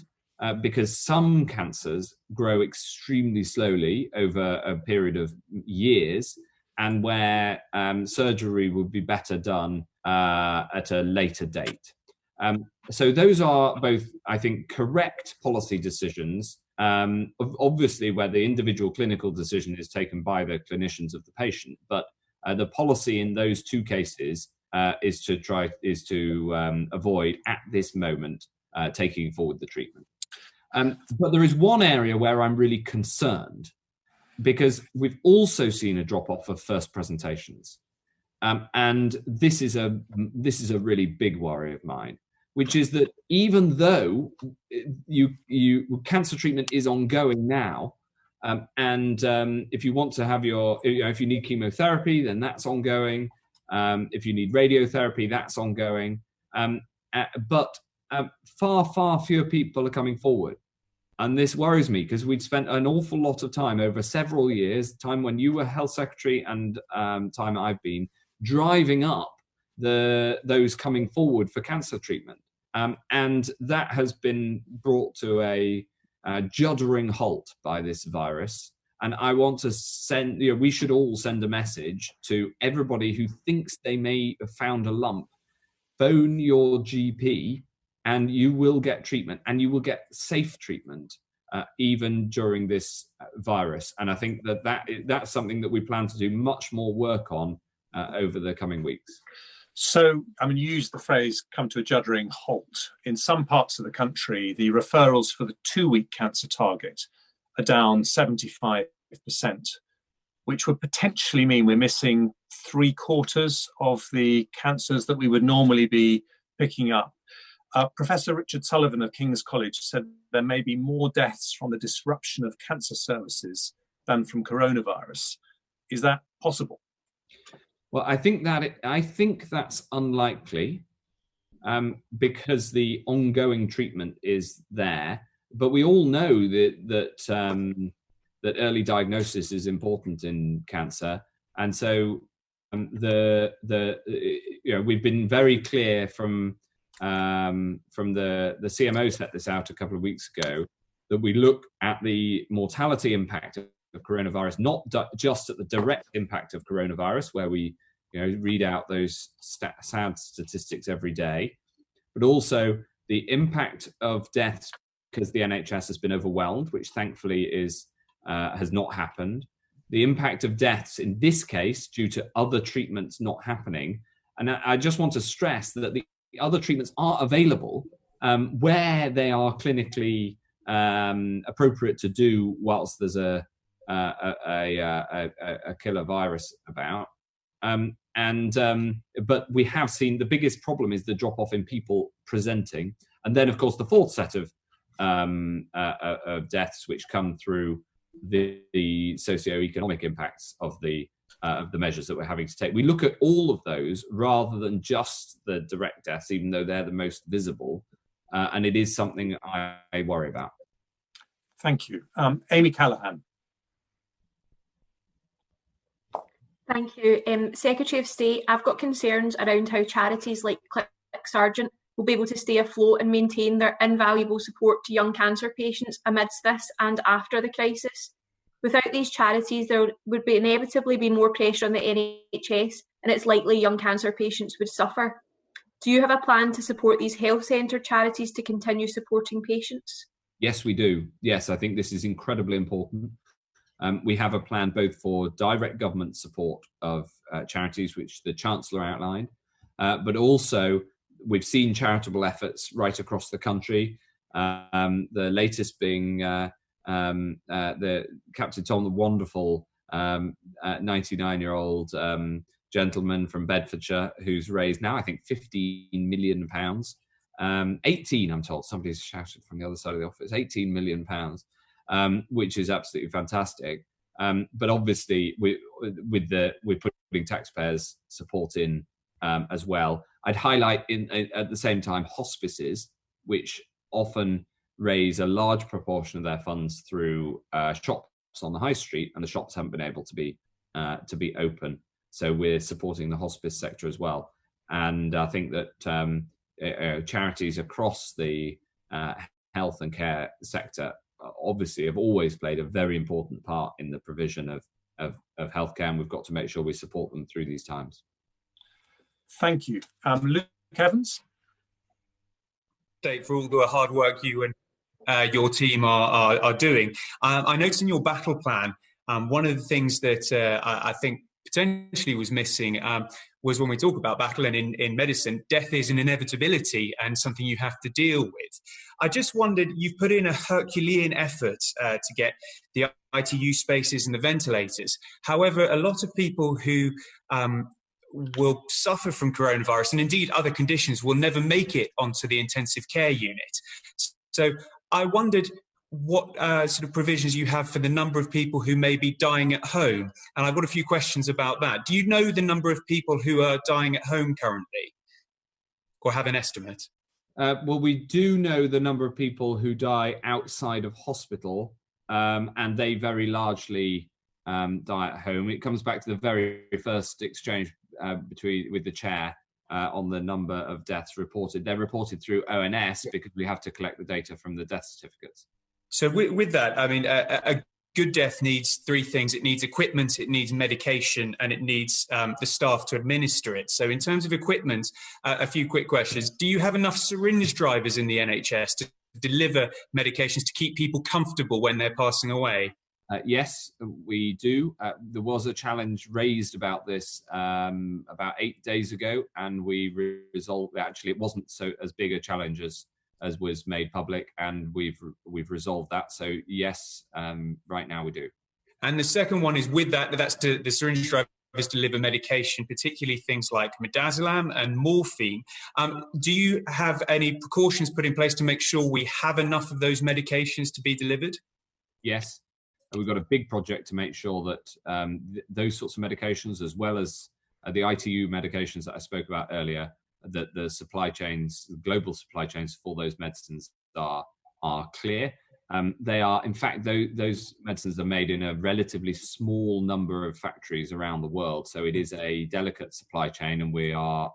because some cancers grow extremely slowly over a period of years, and where surgery would be better done at a later date. So those are both, I think, correct policy decisions. Obviously, where the individual clinical decision is taken by the clinicians of the patient, but the policy in those two cases is to avoid at this moment taking forward the treatment. But there is one area where I'm really concerned, because we've also seen a drop off of first presentations, and this is a really big worry of mine, which is that even though cancer treatment is ongoing now, and if you want to have if you need chemotherapy, then that's ongoing. If you need radiotherapy, that's ongoing. But far fewer people are coming forward. And this worries me, because we'd spent an awful lot of time over several years, time when you were Health Secretary and time I've been, driving up those coming forward for cancer treatment. And that has been brought to a juddering halt by this virus. And I want to we should all send a message to everybody who thinks they may have found a lump. Phone your GP and you will get treatment, and you will get safe treatment even during this virus. And I think that's something that we plan to do much more work on over the coming weeks. So, I mean, you used the phrase come to a juddering halt. In some parts of the country, the referrals for the 2-week cancer target are down 75%, which would potentially mean we're missing 3/4 of the cancers that we would normally be picking up. Professor Richard Sullivan of King's College said there may be more deaths from the disruption of cancer services than from coronavirus. Is that possible? Well, I think that's unlikely because the ongoing treatment is there. But we all know that early diagnosis is important in cancer, and so we've been very clear from the CMO set this out a couple of weeks ago that we look at the mortality impact of coronavirus, not just at the direct impact of coronavirus, where we read out those sad statistics every day, but also the impact of deaths because the NHS has been overwhelmed, which thankfully has not happened. The impact of deaths in this case due to other treatments not happening. And I just want to stress that the other treatments are available where they are clinically appropriate to do whilst there's a killer virus about. But we have seen the biggest problem is the drop off in people presenting. And then, of course, the fourth set of deaths which come through the socio-economic impacts of the measures that we're having to take. We look at all of those rather than just the direct deaths, even though they're the most visible. And it is something I worry about. Thank you. Amy Callaghan. Thank you. Secretary of State, I've got concerns around how charities like Click Sargent will be able to stay afloat and maintain their invaluable support to young cancer patients amidst this and after the crisis. Without these charities, there would inevitably be more pressure on the NHS, and it's likely young cancer patients would suffer. Do you have a plan to support these health centre charities to continue supporting patients? Yes, we do. Yes, I think this is incredibly important. We have a plan both for direct government support of charities, which the Chancellor outlined, but also we've seen charitable efforts right across the country. The latest being the Captain Tom, the wonderful 99-year-old gentleman from Bedfordshire, who's raised now, I think, £15 million. 18, I'm told. Somebody's shouted from the other side of the office. £18 million, which is absolutely fantastic. But obviously, we're putting taxpayers' support in as well. I'd highlight at the same time hospices, which often raise a large proportion of their funds through shops on the high street, and the shops haven't been able to be open. So we're supporting the hospice sector as well. And I think that charities across the health and care sector obviously have always played a very important part in the provision of healthcare, and we've got to make sure we support them through these times. Thank you. Luke Evans. For all the hard work you and your team are doing. I noticed in your battle plan, one of the things that I think potentially was missing was when we talk about battle and in medicine, death is an inevitability and something you have to deal with. I just wondered, you've put in a Herculean effort to get the ITU spaces and the ventilators. However, a lot of people who will suffer from coronavirus and indeed other conditions will never make it onto the intensive care unit. So I wondered what sort of provisions you have for the number of people who may be dying at home. And I've got a few questions about that. Do you know the number of people who are dying at home currently, or have an estimate? Well, we do know the number of people who die outside of hospital, and they very largely die at home. It comes back to the very first exchange with the chair on the number of deaths reported. They're reported through ONS because we have to collect the data from the death certificates. So with that, I mean, a good death needs three things. It needs equipment, it needs medication, and it needs the staff to administer it. So in terms of equipment, a few quick questions. Do you have enough syringe drivers in the NHS to deliver medications to keep people comfortable when they're passing away? Yes, we do. There was a challenge raised about this about 8 days ago, and we resolved. Actually, it wasn't as big a challenge as was made public, and we've resolved that. So yes, right now we do. And the second one is with that's to the syringe drivers deliver medication, particularly things like midazolam and morphine. Do you have any precautions put in place to make sure we have enough of those medications to be delivered? Yes. We've got a big project to make sure that those sorts of medications, as well as the ITU medications that I spoke about earlier, that the supply chains, the global supply chains for those medicines are clear. They are, in fact, those medicines are made in a relatively small number of factories around the world. So it is a delicate supply chain, and we are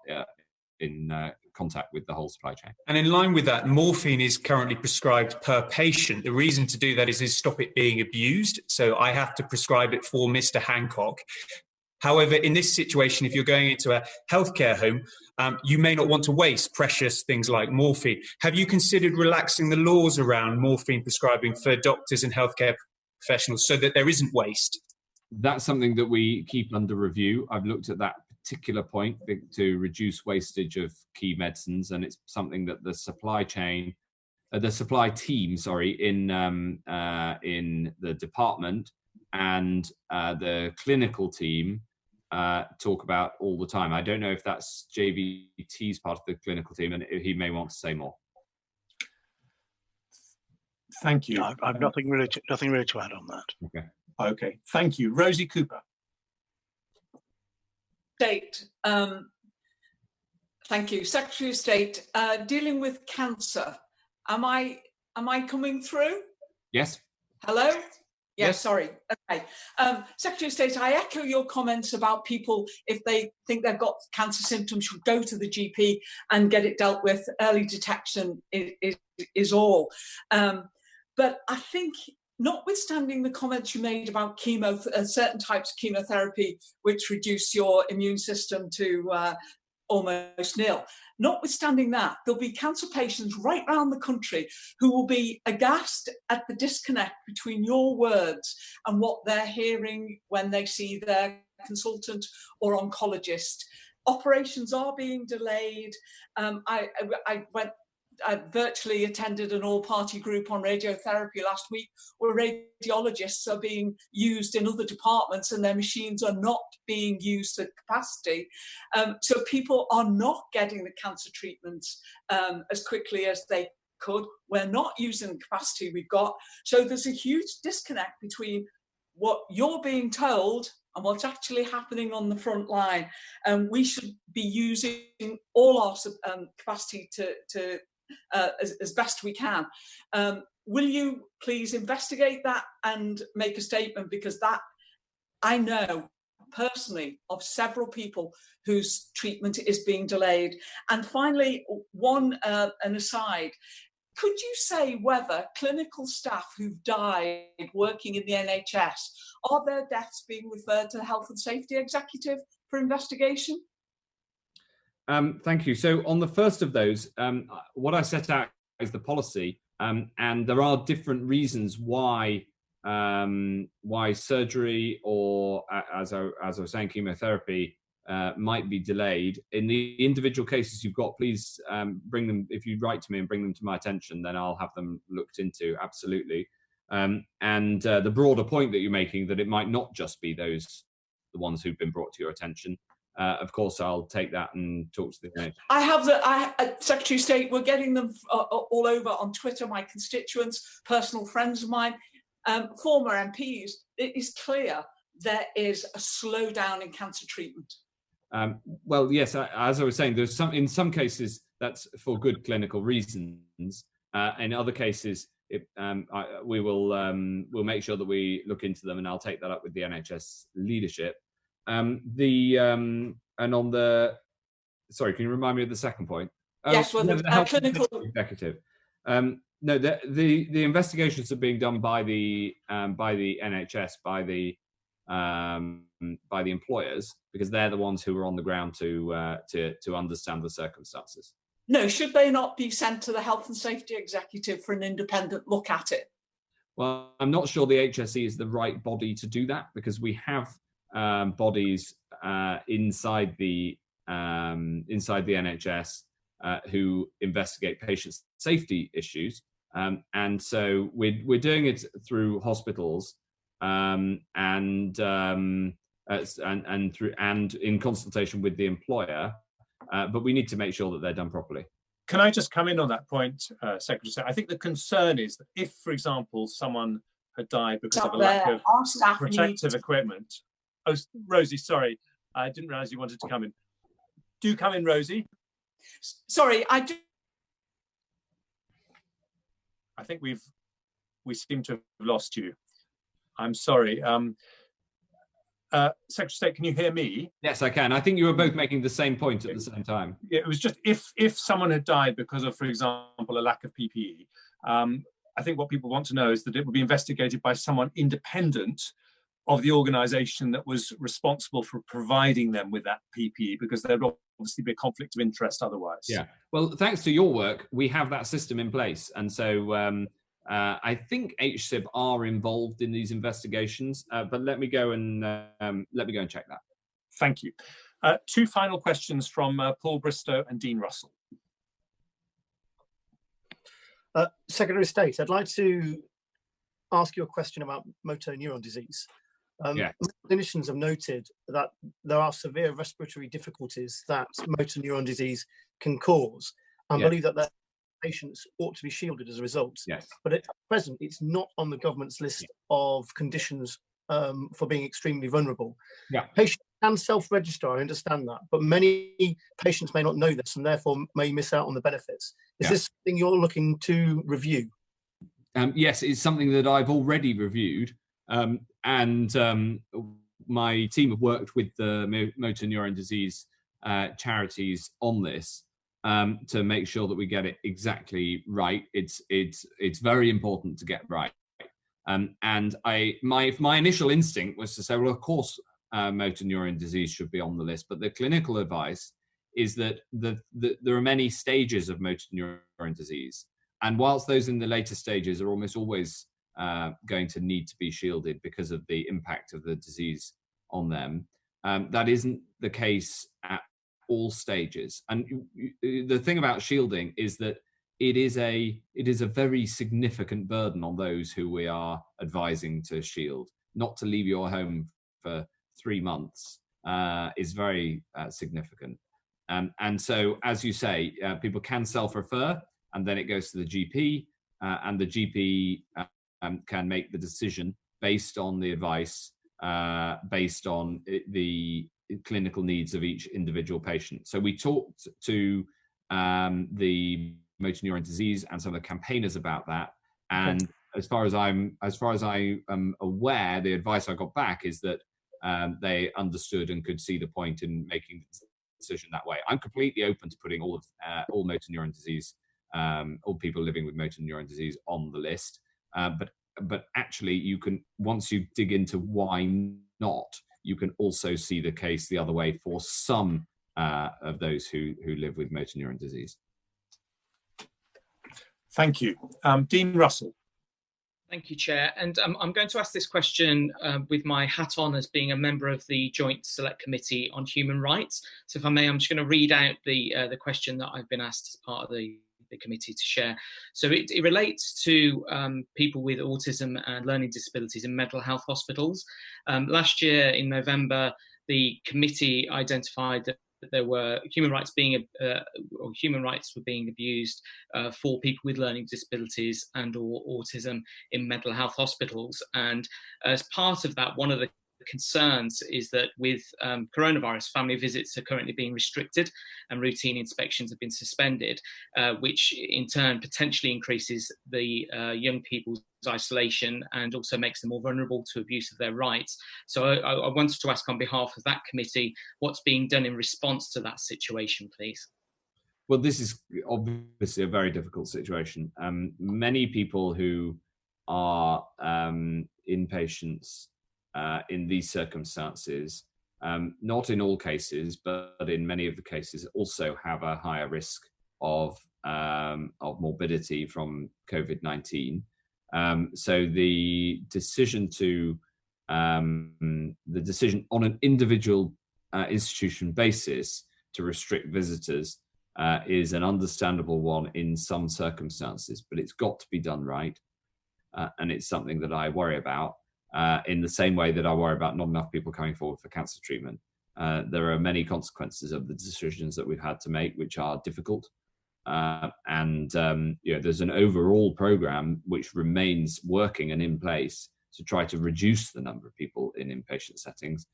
in contact with the whole supply chain. And in line with that, morphine is currently prescribed per patient. The reason to do that is stop it being abused. So I have to prescribe it for Mr. Hancock. However, in this situation, if you're going into a healthcare home, you may not want to waste precious things like morphine. Have you considered relaxing the laws around morphine prescribing for doctors and healthcare professionals so that there isn't waste? That's something that we keep under review. I've looked at that particular point to reduce wastage of key medicines, and it's something that the supply team, in the department and the clinical team talk about all the time. I don't know if that's JVT's part of the clinical team, and he may want to say more. Thank you. No, I've nothing really to add on that. Okay. Thank you, Rosie Cooper. State. Thank you, Secretary of State. Dealing with cancer. Am I coming through? Yes. Hello. Yes. Sorry. Okay. Secretary of State, I echo your comments about people, if they think they've got cancer symptoms, should go to the GP and get it dealt with. Early detection is all. But I think, notwithstanding the comments you made about certain types of chemotherapy, which reduce your immune system to almost nil, notwithstanding that, there'll be cancer patients right around the country who will be aghast at the disconnect between your words and what they're hearing when they see their consultant or oncologist. Operations are being delayed. I virtually attended an all-party group on radiotherapy last week where radiologists are being used in other departments and their machines are not being used at capacity. So people are not getting the cancer treatments as quickly as they could. We're not using the capacity we've got. So there's a huge disconnect between what you're being told and what's actually happening on the front line. We should be using all our capacity to as best we can. Will you please investigate that and make a statement, because that I know personally of several people whose treatment is being delayed. And finally, an aside, could you say whether clinical staff who've died working in the NHS, are their deaths being referred to the Health and Safety Executive for investigation? Thank you. So on the first of those, what I set out is the policy, and there are different reasons why surgery or, as I was saying, chemotherapy might be delayed. In the individual cases you've got, please bring them. If you write to me and bring them to my attention, then I'll have them looked into. Absolutely. And the broader point that you're making, that it might not just be the ones who've been brought to your attention. Of course, I'll take that and talk to the. I have Secretary of State. We're getting them all over on Twitter. My constituents, personal friends of mine, former MPs. It is clear there is a slowdown in cancer treatment. Well, yes, as I was saying, in some cases that's for good clinical reasons. In other cases, we'll make sure that we look into them, and I'll take that up with the NHS leadership. And on the, sorry, can you remind me of the second point? Yes, well, the health clinical executive. No, the investigations are being done by the NHS, by the employers, because they're the ones who are on the ground to understand the circumstances. No, should they not be sent to the Health and Safety Executive for an independent look at it? Well, I'm not sure the HSE is the right body to do that, because we have bodies inside the NHS who investigate patient safety issues, and so we're doing it through hospitals and in consultation with the employer, but we need to make sure that they're done properly. Can I just come in on that point, Secretary? I think the concern is that if, for example, someone had died because of a lack of protective equipment. Oh, Rosie, sorry, I didn't realise you wanted to come in. Do come in, Rosie. Sorry, I think we seem to have lost you. I'm sorry. Secretary of State, can you hear me? Yes, I can. I think you were both making the same point at the same time. Yeah, it was just if someone had died because of, for example, a lack of PPE, I think what people want to know is that it would be investigated by someone independent of the organisation that was responsible for providing them with that PPE, because there'd obviously be a conflict of interest otherwise. Yeah. Well, thanks to your work, we have that system in place, and so I think HSIB are involved in these investigations. But let me go and check that. Thank you. Two final questions from Paul Bristow and Dean Russell. Secretary of State, I'd like to ask you a question about motor neuron disease. Clinicians have noted that there are severe respiratory difficulties that motor neuron disease can cause, and believe that their patients ought to be shielded as a result. Yes. But at present, it's not on the government's list of conditions for being extremely vulnerable. Patients can self-register, I understand that, but many patients may not know this and therefore may miss out on the benefits. Is this something you're looking to review? Yes, it's something that I've already reviewed, and my team have worked with the motor neuron disease charities on this to make sure that we get it exactly right. It's very important to get right. And my initial instinct was to say, well, of course, motor neuron disease should be on the list, but the clinical advice is that there are many stages of motor neuron disease, and whilst those in the later stages are almost always going to need to be shielded because of the impact of the disease on them, that isn't the case at all stages. And the thing about shielding is that it is a very significant burden on those who we are advising to shield. Not to leave your home for 3 months is very significant. And so, as you say, people can self-refer, and then it goes to the GP, and the GP can make the decision based on the advice, based on the clinical needs of each individual patient. So we talked to the motor neuron disease and some of the campaigners about that, and as far as I am aware, the advice I got back is that they understood and could see the point in making the decision that way. I'm completely open to putting all motor neuron disease, all people living with motor neuron disease on the list, but actually you can, once you dig into why not, you can also see the case the other way for some of those who live with motor neuron disease. Thank you. Dean Russell. Thank you, Chair. And I'm going to ask this question with my hat on as being a member of the Joint Select Committee on Human Rights. So if I may, I'm just going to read out the question that I've been asked as part of the committee to share. So it relates to people with autism and learning disabilities in mental health hospitals. Last year in November, the committee identified that there were human rights were being abused for people with learning disabilities and or autism in mental health hospitals. And as part of that, one of the concerns is that with coronavirus, family visits are currently being restricted and routine inspections have been suspended, which in turn potentially increases the young people's isolation and also makes them more vulnerable to abuse of their rights. So I wanted to ask on behalf of that committee, what's being done in response to that situation, please? Well, this is obviously a very difficult situation. Many people who are inpatients in these circumstances, not in all cases, but in many of the cases, also have a higher risk of morbidity from COVID-19. So the decision on an individual institution basis to restrict visitors is an understandable one in some circumstances, but it's got to be done right. And it's something that I worry about in the same way that I worry about not enough people coming forward for cancer treatment. There are many consequences of the decisions that we've had to make, which are difficult. There's an overall program which remains working and in place to try to reduce the number of people in inpatient settings.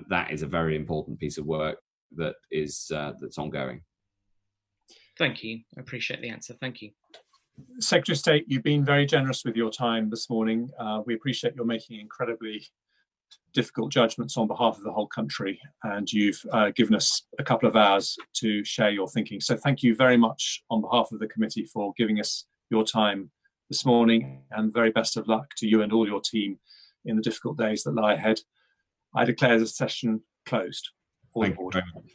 That is a very important piece of work that is that's ongoing. Thank you. I appreciate the answer. Thank you. Secretary of State, you've been very generous with your time this morning. We appreciate your making incredibly difficult judgments on behalf of the whole country, and you've given us a couple of hours to share your thinking. So thank you very much on behalf of the committee for giving us your time this morning, and very best of luck to you and all your team in the difficult days that lie ahead. I declare the session closed. Thank you very much.